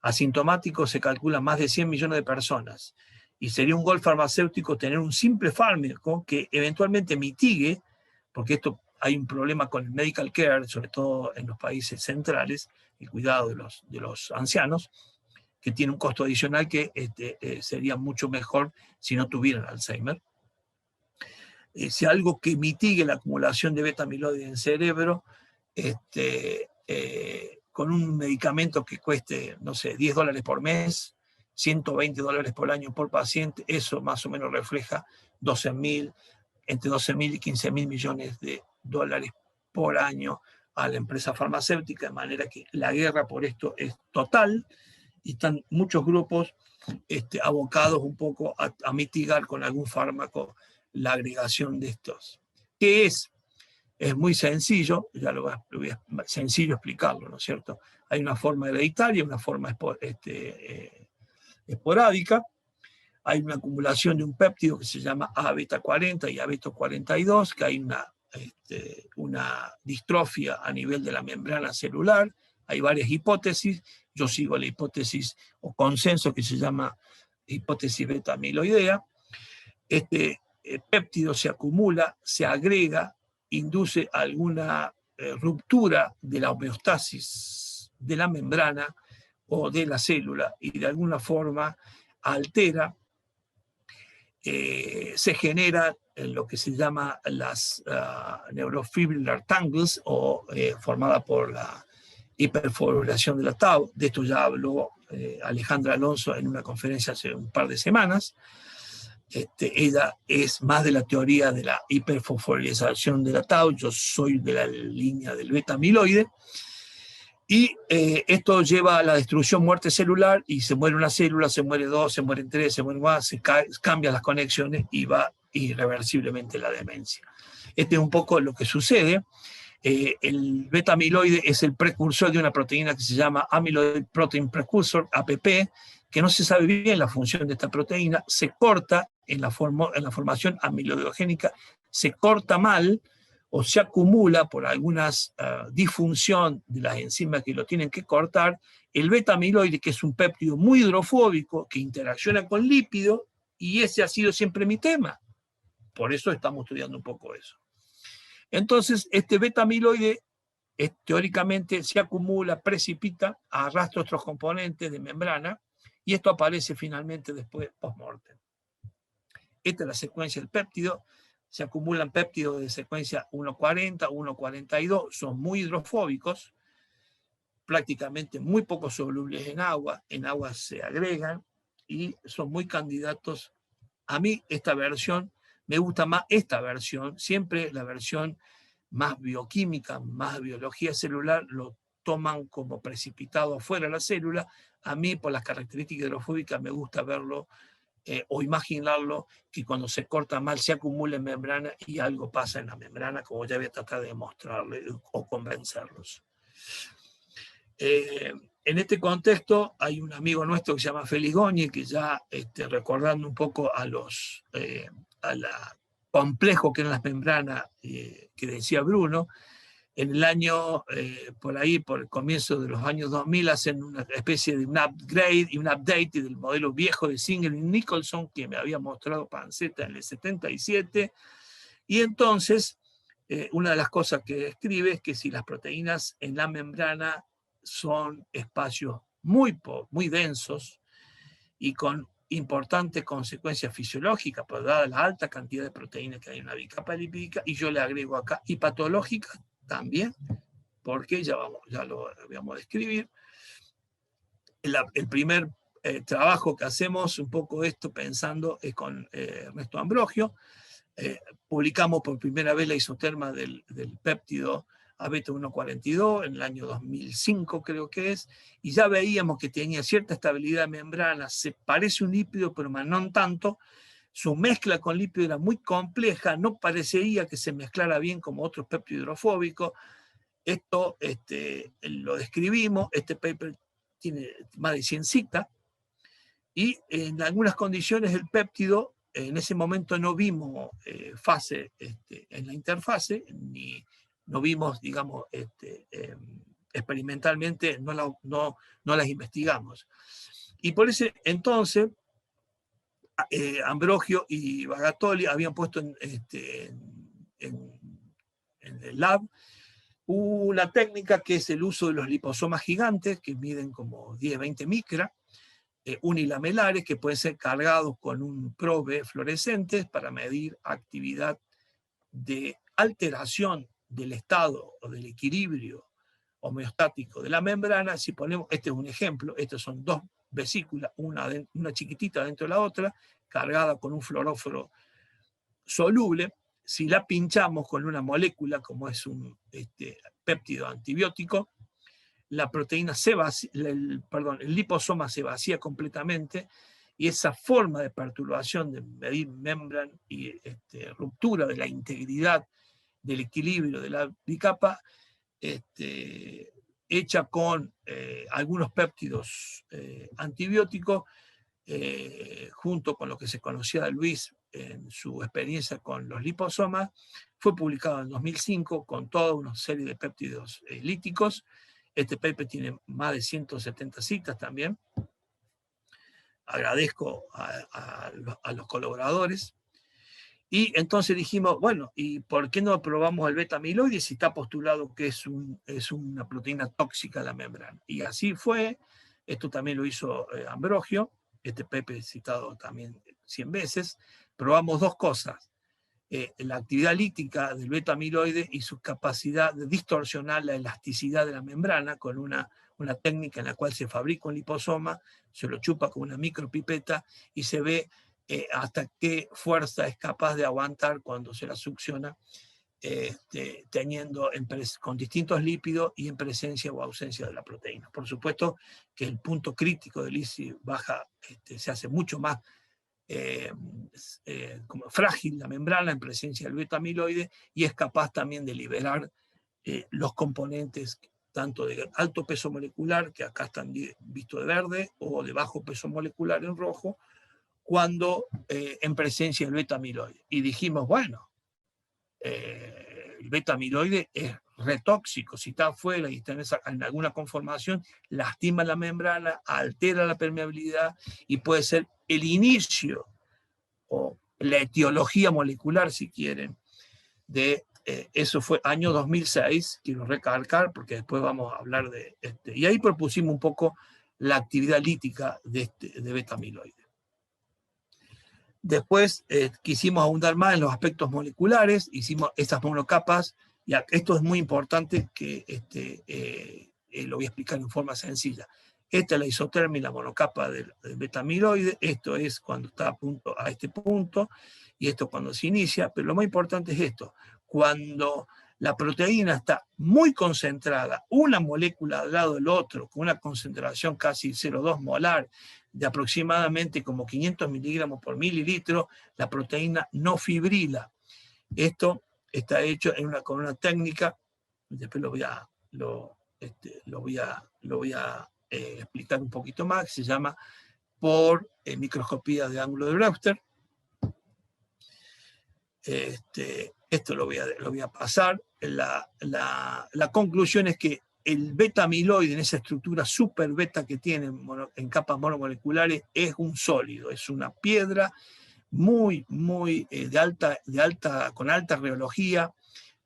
Asintomáticos se calcula más de 100 millones de personas. Y sería un gol farmacéutico tener un simple fármaco que eventualmente mitigue, porque hay un problema con el medical care, sobre todo en los países centrales, el cuidado de los ancianos, que tiene un costo adicional que sería mucho mejor si no tuvieran Alzheimer. Si algo que mitigue la acumulación de beta amiloide en el cerebro, con un medicamento que cueste, no sé, $10 por mes, $120 por año por paciente, eso más o menos refleja entre 12.000 y 15.000 millones de dólares por año a la empresa farmacéutica, de manera que la guerra por esto es total y están muchos grupos abocados un poco a mitigar con algún fármaco la agregación de estos. ¿Qué es? Es muy sencillo, ya sencillo explicarlo, ¿no es cierto? Hay una forma hereditaria, una forma esporádica, hay una acumulación de un péptido que se llama A-beta 40 y A-beta 42, que hay una distrofia a nivel de la membrana celular. Hay varias hipótesis, yo sigo la hipótesis o consenso que se llama hipótesis beta-amiloidea. Este péptido se acumula, se agrega, induce alguna ruptura de la homeostasis de la membrana o de la célula y de alguna forma altera, se genera lo que se llama las neurofibrilar tangles o formada por la hiperfosforilación de la tau. De esto ya habló Alejandra Alonso en una conferencia hace un par de semanas. Ella es más de la teoría de la hiperfosforilación de la tau, yo soy de la línea del beta-amiloide, y esto lleva a la destrucción, muerte celular, y se muere una célula, se muere dos, se mueren tres, se mueren más, cambian las conexiones y va irreversiblemente la demencia. Este es un poco lo que sucede. El beta-amiloide es el precursor de una proteína que se llama Amyloid Protein Precursor, APP, que no se sabe bien la función de esta proteína, se corta en la formación amiloidogénica, se corta mal o se acumula por alguna disfunción de las enzimas que lo tienen que cortar. El beta-amiloide, que es un péptido muy hidrofóbico, que interacciona con lípidos, y ese ha sido siempre mi tema. Por eso estamos estudiando un poco eso. Entonces, este beta-amiloide teóricamente se acumula, precipita, arrastra otros componentes de membrana, y esto aparece finalmente después post-mortem. Esta es la secuencia del péptido. Se acumulan péptidos de secuencia 1,40, 1,42, son muy hidrofóbicos, prácticamente muy poco solubles en agua se agregan y son muy candidatos. A mí esta versión, me gusta más esta versión, siempre la versión más bioquímica, más biología celular, lo toman como precipitado afuera de la célula. A mí, por las características hidrofóbicas, me gusta verlo o imaginarlo que cuando se corta mal se acumula en membrana y algo pasa en la membrana, como ya voy a tratar de demostrarle o convencerlos. En este contexto hay un amigo nuestro que se llama Félix Goñi, que ya recordando un poco a la complejo que eran las membranas que decía Bruno, en el año, por ahí, por el comienzo de los años 2000, hacen una especie de un upgrade y un update del modelo viejo de Singer y Nicholson, que me había mostrado Panceta en el 77, y entonces una de las cosas que escribe es que si las proteínas en la membrana son espacios muy densos y con importantes consecuencias fisiológicas, por dada la alta cantidad de proteínas que hay en una bicapa lipídica, y yo le agrego acá, y patológicas también, porque ya lo vamos a describir. El primer trabajo que hacemos, un poco esto pensando, es con Ernesto Ambrogio. Publicamos por primera vez la isoterma del péptido A-beta 1,42 en el año 2005, creo que es, y ya veíamos que tenía cierta estabilidad de membrana, se parece un lípido, pero no tanto. Su mezcla con lípido era muy compleja, no parecería que se mezclara bien como otros péptidos hidrofóbicos. Esto lo describimos, este paper tiene más de 100 citas, y en algunas condiciones el péptido, en ese momento no vimos fase en la interfase, ni no vimos, digamos, experimentalmente, no las investigamos. Y por ese entonces, Ambrogio y Bagatoli habían puesto en el lab una técnica que es el uso de los liposomas gigantes, que miden como 10-20 micras, unilamelares, que pueden ser cargados con un probe fluorescente para medir actividad de alteración del estado o del equilibrio homeostático de la membrana. Si ponemos, este es un ejemplo, estos son dos vesículas, una chiquitita dentro de la otra, cargada con un fluoróforo soluble. Si la pinchamos con una molécula, como es un péptido antibiótico, la proteína el liposoma se vacía completamente, y esa forma de perturbación de medir membrana y ruptura de la integridad del equilibrio de la bicapa, hecha con algunos péptidos antibióticos, junto con lo que se conocía de Luis en su experiencia con los liposomas, fue publicado en 2005 con toda una serie de péptidos líticos. Este paper tiene más de 170 citas también. Agradezco a los colaboradores. Y entonces dijimos, bueno, ¿y por qué no probamos el beta-amiloide si está postulado que es una proteína tóxica de la membrana? Y así fue. Esto también lo hizo Ambrogio, este paper citado también 100 veces. Probamos dos cosas: la actividad lítica del beta-amiloide y su capacidad de distorsionar la elasticidad de la membrana con una técnica en la cual se fabrica un liposoma, se lo chupa con una micropipeta y se ve hasta qué fuerza es capaz de aguantar cuando se la succiona, con distintos lípidos y en presencia o ausencia de la proteína. Por supuesto que el punto crítico del ISI baja, se hace mucho más como frágil la membrana en presencia del beta-amiloide, y es capaz también de liberar los componentes tanto de alto peso molecular, que acá están vistos de verde, o de bajo peso molecular en rojo, cuando en presencia del beta-amiloide. Y dijimos, bueno, el beta-amiloide es retóxico, si está afuera y está en alguna conformación, lastima la membrana, altera la permeabilidad y puede ser el inicio o la etiología molecular, si quieren, de eso. Fue año 2006, quiero recalcar, porque después vamos a hablar de y ahí propusimos un poco la actividad lítica de beta-amiloide. Después quisimos ahondar más en los aspectos moleculares, hicimos estas monocapas, y esto es muy importante, que lo voy a explicar en forma sencilla. Esta es la isotermia y la monocapa del beta-amiloide. Esto es cuando está a este punto, y esto cuando se inicia. Pero lo más importante es esto: cuando la proteína está muy concentrada, una molécula al lado del otro, con una concentración casi 0,2 molar, de aproximadamente como 500 miligramos por mililitro, la proteína no fibrila. Esto está hecho con una técnica, después lo voy a explicar un poquito más, que se llama por microscopía de ángulo de Brewster. Esto lo voy a pasar. La conclusión es que el beta-amiloide, en esa estructura super beta que tiene en capas monomoleculares, es un sólido, es una piedra muy con alta reología,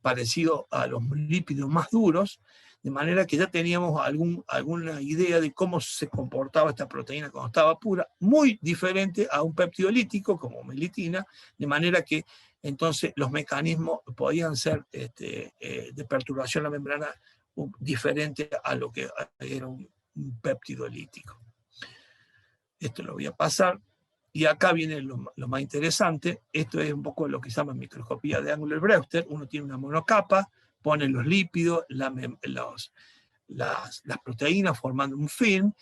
parecido a los lípidos más duros, de manera que ya teníamos alguna idea de cómo se comportaba esta proteína cuando estaba pura, muy diferente a un péptido lítico como melitina, de manera que entonces los mecanismos podían ser de perturbación de la membrana diferente a lo que era un péptido lítico. Esto lo voy a pasar. Y acá viene lo más interesante. Esto es un poco lo que se llama microscopía de ángulo de Brewster. Uno tiene una monocapa, pone los lípidos, las proteínas formando un film,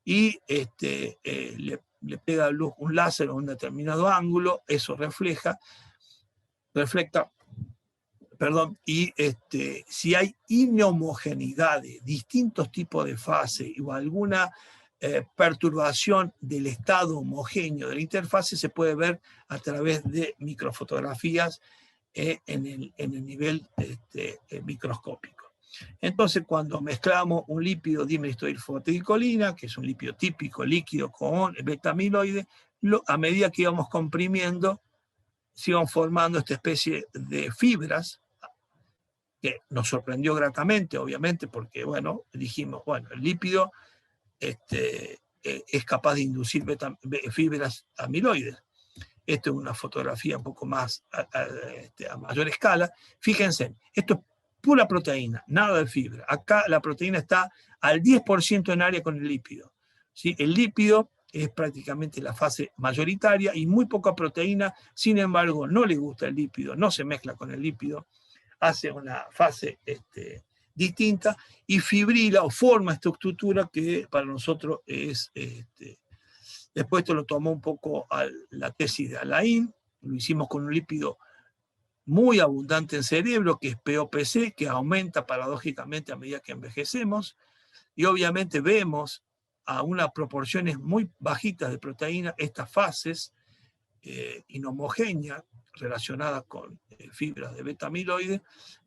y le pega luz, un láser a un determinado ángulo, eso refleja, y si hay inhomogeneidades, distintos tipos de fase o alguna perturbación del estado homogéneo de la interfase, se puede ver a través de microfotografías en el nivel microscópico. Entonces, cuando mezclamos un lípido dimetilfosfatidilcolina, que es un lípido típico líquido, con beta-amiloide, a medida que íbamos comprimiendo, se iban formando esta especie de fibras, que nos sorprendió gratamente, obviamente, porque, bueno, dijimos, bueno, el lípido es capaz de inducir fibras amiloides. Esto es una fotografía un poco más a mayor escala. Fíjense, esto es pura proteína, nada de fibra. Acá la proteína está al 10% en área con el lípido. ¿Sí? El lípido es prácticamente la fase mayoritaria y muy poca proteína, sin embargo, no le gusta el lípido, no se mezcla con el lípido, hace una fase distinta y fibrila o forma esta estructura que para nosotros es... después esto lo tomó un poco a la tesis de Alain, lo hicimos con un lípido muy abundante en cerebro, que es POPC, que aumenta paradójicamente a medida que envejecemos, y obviamente vemos a unas proporciones muy bajitas de proteína estas fases inhomogéneas relacionadas con fibras de beta-amiloide,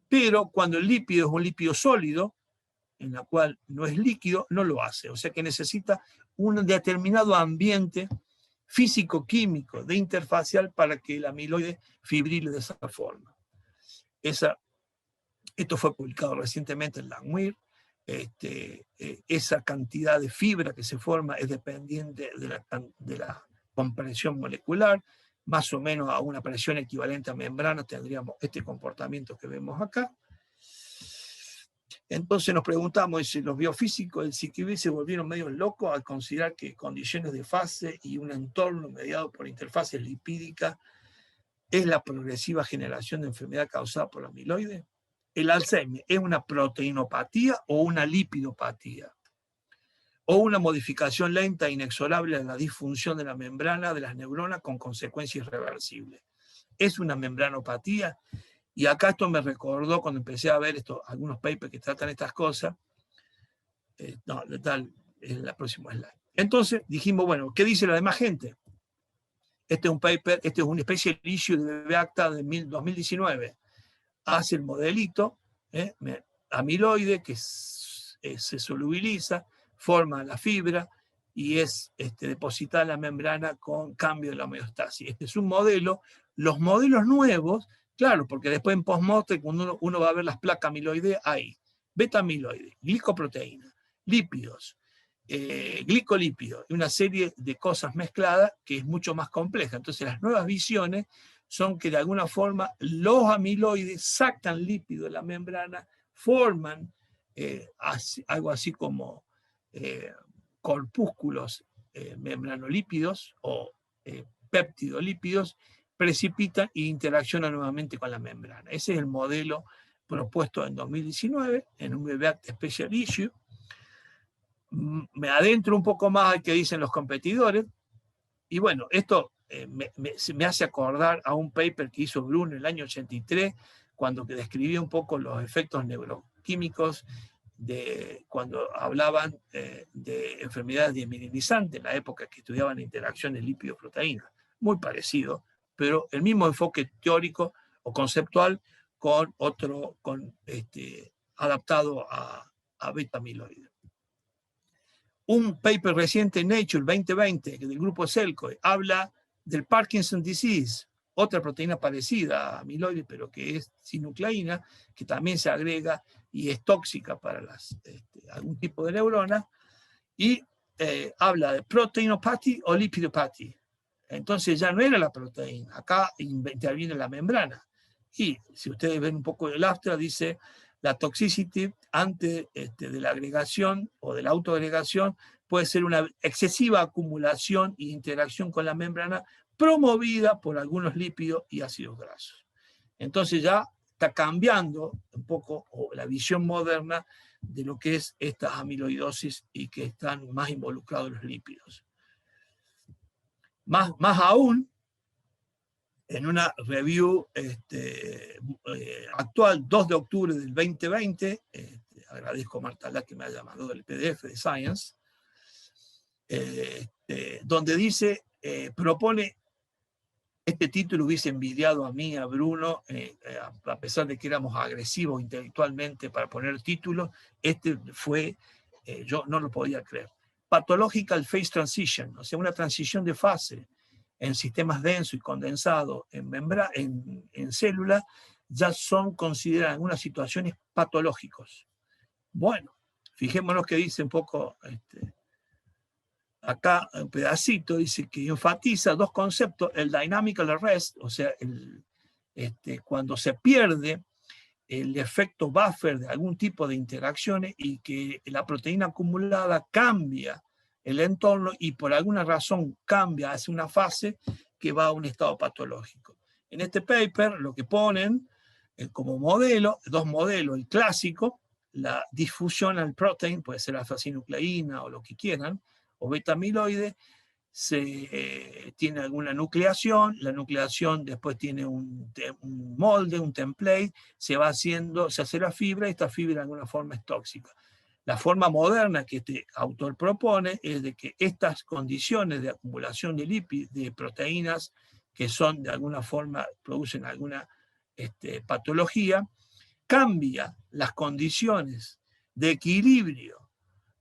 pero cuando el lípido es un lípido sólido, en la cual no es líquido, no lo hace. O sea que necesita un determinado ambiente físico-químico de interfacial para que el amiloide fibrile de esa forma. Esto fue publicado recientemente en Langmuir. Esa cantidad de fibra que se forma es dependiente de la compresión molecular, más o menos a una presión equivalente a membrana tendríamos este comportamiento que vemos acá. Entonces nos preguntamos si los biofísicos del CQB se volvieron medio locos al considerar que condiciones de fase y un entorno mediado por interfaces lipídicas es la progresiva generación de enfermedad causada por la amiloide. ¿El Alzheimer es una proteinopatía o una lipidopatía? ¿O una modificación lenta e inexorable de la disfunción de la membrana de las neuronas con consecuencias irreversibles? ¿Es una membranopatía? Y acá esto me recordó cuando empecé a ver algunos papers que tratan estas cosas. No, tal, en la próxima slide. Entonces dijimos, bueno, ¿qué dice la demás gente? Este es un paper, este es una especie de issue de BB-ACTA de 2019. Hace el modelito, amiloide, que se solubiliza, forma la fibra y es depositada en la membrana con cambio de la homeostasis. Este es un modelo. Los modelos nuevos, claro, porque después en post-mortem, cuando uno va a ver las placas amiloideas, hay beta-amiloide, glicoproteína, lípidos, glicolípidos, y una serie de cosas mezcladas que es mucho más compleja. Entonces las nuevas visiones son que de alguna forma los amiloides sacan lípido de la membrana, forman algo así como corpúsculos membranolípidos o peptidolípidos, precipitan e interaccionan nuevamente con la membrana. Ese es el modelo propuesto en 2019 en un BB-ACTA Special Issue. Me adentro un poco más al que dicen los competidores, y bueno, esto me hace acordar a un paper que hizo Bruno en el año 83, cuando describía un poco los efectos neuroquímicos cuando hablaban de enfermedades desmielinizantes, en la época que estudiaban interacciones lípido-proteína. Muy parecido, pero el mismo enfoque teórico o conceptual con adaptado a beta-amiloide. Un paper reciente en Nature 2020 del grupo Selkoe habla del Parkinson disease, otra proteína parecida a amiloide, pero que es sinucleína, que también se agrega y es tóxica para algún tipo de neurona, y habla de proteinopathy o lipidopathy. Entonces ya no era la proteína, acá interviene la membrana. Y si ustedes ven un poco del abstract, dice la toxicity antes de la agregación o de la autoagregación puede ser una excesiva acumulación e interacción con la membrana promovida por algunos lípidos y ácidos grasos. Entonces ya está cambiando un poco la visión moderna de lo que es esta amiloidosis y que están más involucrados los lípidos. Más aún, en una review actual, 2 de octubre del 2020, agradezco a Marta Lá que me haya mandado el PDF de Science, donde dice, propone, este título hubiese envidiado a mí, a Bruno, a pesar de que éramos agresivos intelectualmente para poner títulos, yo no lo podía creer. Pathological Phase Transition, o sea, una transición de fase en sistemas densos y condensados en células, ya son consideradas en algunas situaciones patológicos. Bueno, fijémonos que dice un poco, acá un pedacito, dice que enfatiza dos conceptos, el dynamical arrest, o sea, cuando se pierde el efecto buffer de algún tipo de interacciones y que la proteína acumulada cambia el entorno y por alguna razón cambia hacia una fase que va a un estado patológico. En este paper lo que ponen como modelo, dos modelos, el clásico, la diffusional protein, puede ser alfa-sinucleína o lo que quieran, o beta-amiloide, tiene alguna nucleación, la nucleación después tiene un molde, un template, se hace la fibra y esta fibra de alguna forma es tóxica. La forma moderna que este autor propone es de que estas condiciones de acumulación de proteínas que son de alguna forma, producen alguna patología, cambia las condiciones de equilibrio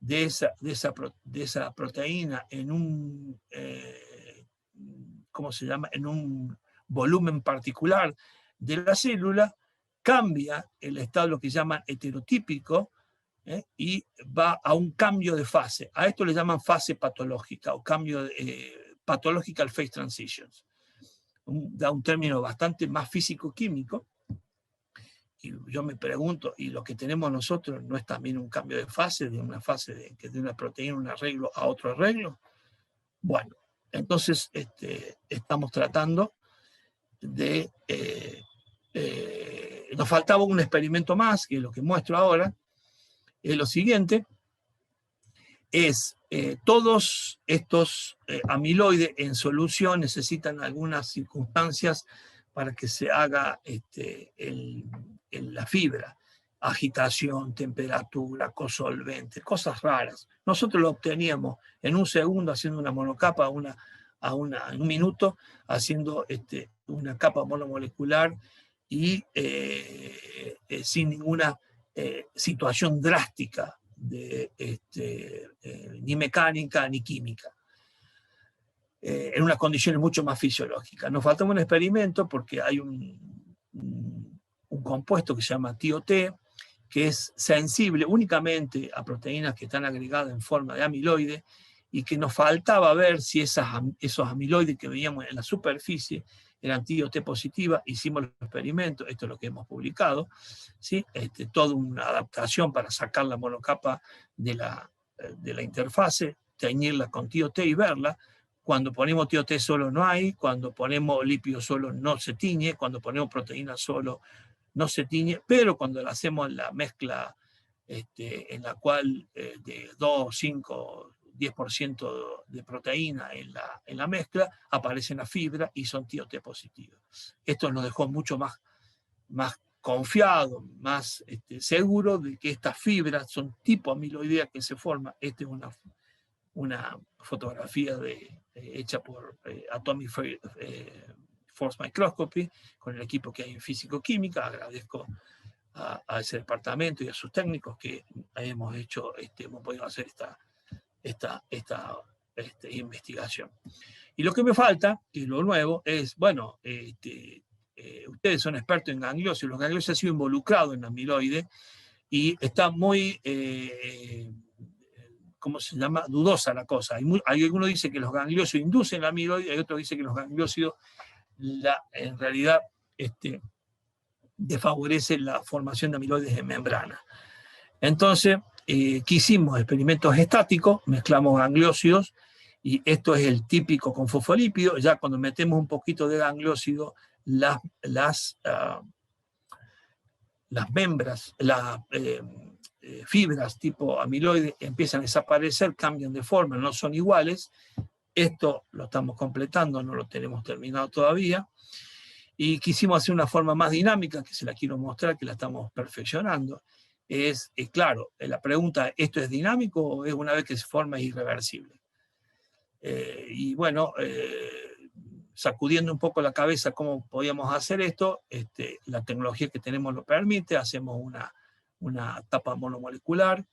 de esa proteína en un, ¿cómo se llama? En un volumen particular de la célula, cambia el estado, lo que llaman heterotípico, y va a un cambio de fase. A esto le llaman fase patológica o cambio de pathological phase transitions. Da un término bastante más físico-químico. Y yo me pregunto, ¿y lo que tenemos nosotros no es también un cambio de fase, de una fase de una proteína, un arreglo a otro arreglo? Bueno, entonces estamos tratando de... nos faltaba un experimento más, que es lo que muestro ahora, es lo siguiente, es todos estos amiloides en solución necesitan algunas circunstancias para que se haga la fibra, agitación, temperatura, cosolvente, cosas raras. Nosotros lo obteníamos en un segundo haciendo una monocapa, en un minuto haciendo una capa monomolecular y sin ninguna situación drástica ni mecánica ni química. En unas condiciones mucho más fisiológicas. Nos faltaba un experimento porque hay un compuesto que se llama TOT, que es sensible únicamente a proteínas que están agregadas en forma de amiloide, y que nos faltaba ver si esos amiloides que veíamos en la superficie eran TOT positiva. Hicimos los experimentos, esto es lo que hemos publicado, ¿sí? Toda una adaptación para sacar la monocapa de la interfase, teñirla con TOT y verla. Cuando ponemos TOT solo no hay, cuando ponemos lípido solo no se tiñe, cuando ponemos proteína solo no se tiñe, pero cuando la hacemos en la mezcla en la cual de 2, 5, 10% de proteína en la mezcla, aparece la fibra y son TOT positivos. Esto nos dejó mucho más confiado, más seguro de que estas fibras son tipo amiloidea que se forma. Esta es una fotografía hecha por Atomic Force Microscopy, con el equipo que hay en físico-química. Agradezco a ese departamento y a sus técnicos que hemos podido hacer esta investigación. Y lo que me falta, que es lo nuevo, es, bueno, ustedes son expertos en gangliosidos, los gangliosidos han sido involucrados en amiloide y está muy, ¿cómo se llama? Dudosa la cosa. Hay algunos dicen que los gangliosidos inducen la amiloide, hay otros dicen que los gangliosidos en realidad desfavorecen la formación de amiloides en membrana. Entonces, hicimos experimentos estáticos, mezclamos gangliósidos, y esto es el típico con fosfolípido. Ya cuando metemos un poquito de gangliósido, las membras, las fibras tipo amiloide empiezan a desaparecer, cambian de forma, no son iguales. Esto lo estamos completando, no lo tenemos terminado todavía. Y quisimos hacer una forma más dinámica, que se la quiero mostrar, que la estamos perfeccionando. Es claro, la pregunta, ¿esto es dinámico o es una vez que se forma es irreversible? Y bueno, sacudiendo un poco la cabeza cómo podíamos hacer esto, la tecnología que tenemos lo permite. Hacemos una tapa monomolecular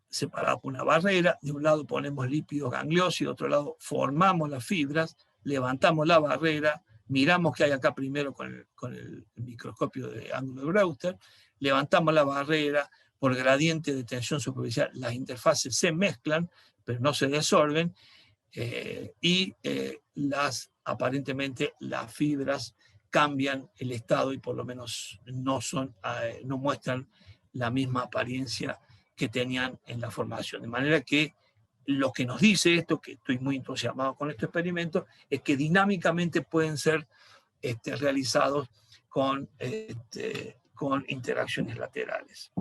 separada por una barrera. De un lado ponemos lípidos gangliósidos, de otro lado formamos las fibras, levantamos la barrera, miramos qué hay acá primero con el microscopio de ángulo de Brewster, levantamos la barrera, por gradiente de tensión superficial las interfaces se mezclan, pero no se desorben, y aparentemente las fibras cambian el estado y por lo menos no muestran la misma apariencia que tenían en la formación. De manera que lo que nos dice esto, que estoy muy entusiasmado con este experimento, es que dinámicamente pueden ser realizados con interacciones laterales.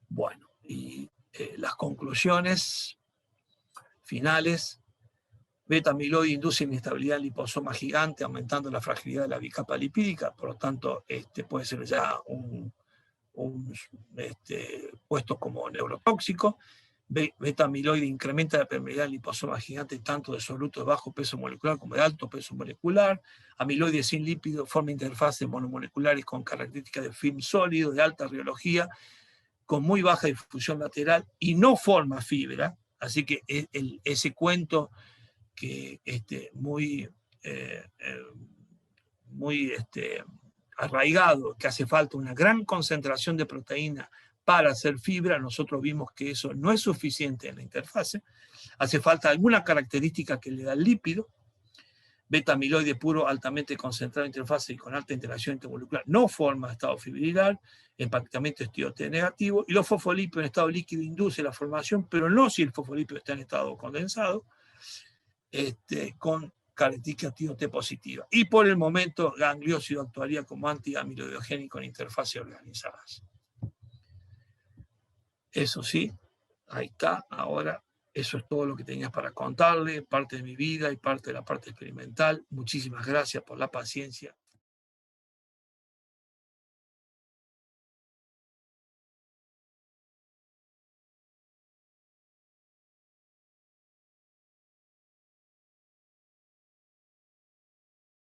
Bueno, y las conclusiones finales: beta-amiloide induce inestabilidad en liposoma gigante, aumentando la fragilidad de la bicapa lipídica, por lo tanto puede ser ya puesto como neurotóxico. Beta-amiloide incrementa la permeabilidad del liposoma gigante tanto de soluto de bajo peso molecular como de alto peso molecular. Amiloide sin lípido forma interfaces monomoleculares con características de film sólido, de alta rheología, con muy baja difusión lateral y no forma fibra. Así que ese cuento que muy arraigado, que hace falta una gran concentración de proteína para hacer fibra, nosotros vimos que eso no es suficiente en la interfase. Hace falta alguna característica que le da el lípido. Beta-amiloide puro altamente concentrado en interfase y con alta interacción intermolecular no forma estado fibrilar, empaquetamiento es TOT negativo, y los fosfolípidos en estado líquido induce la formación, pero no si el fosfolípido está en estado condensado, con características TOT positiva. Y por el momento, gangliósido actuaría como antiamiloidogénico en interfaces organizadas. Eso sí, ahí está. Ahora, eso es todo lo que tenías para contarle, parte de mi vida y parte de la parte experimental. Muchísimas gracias por la paciencia.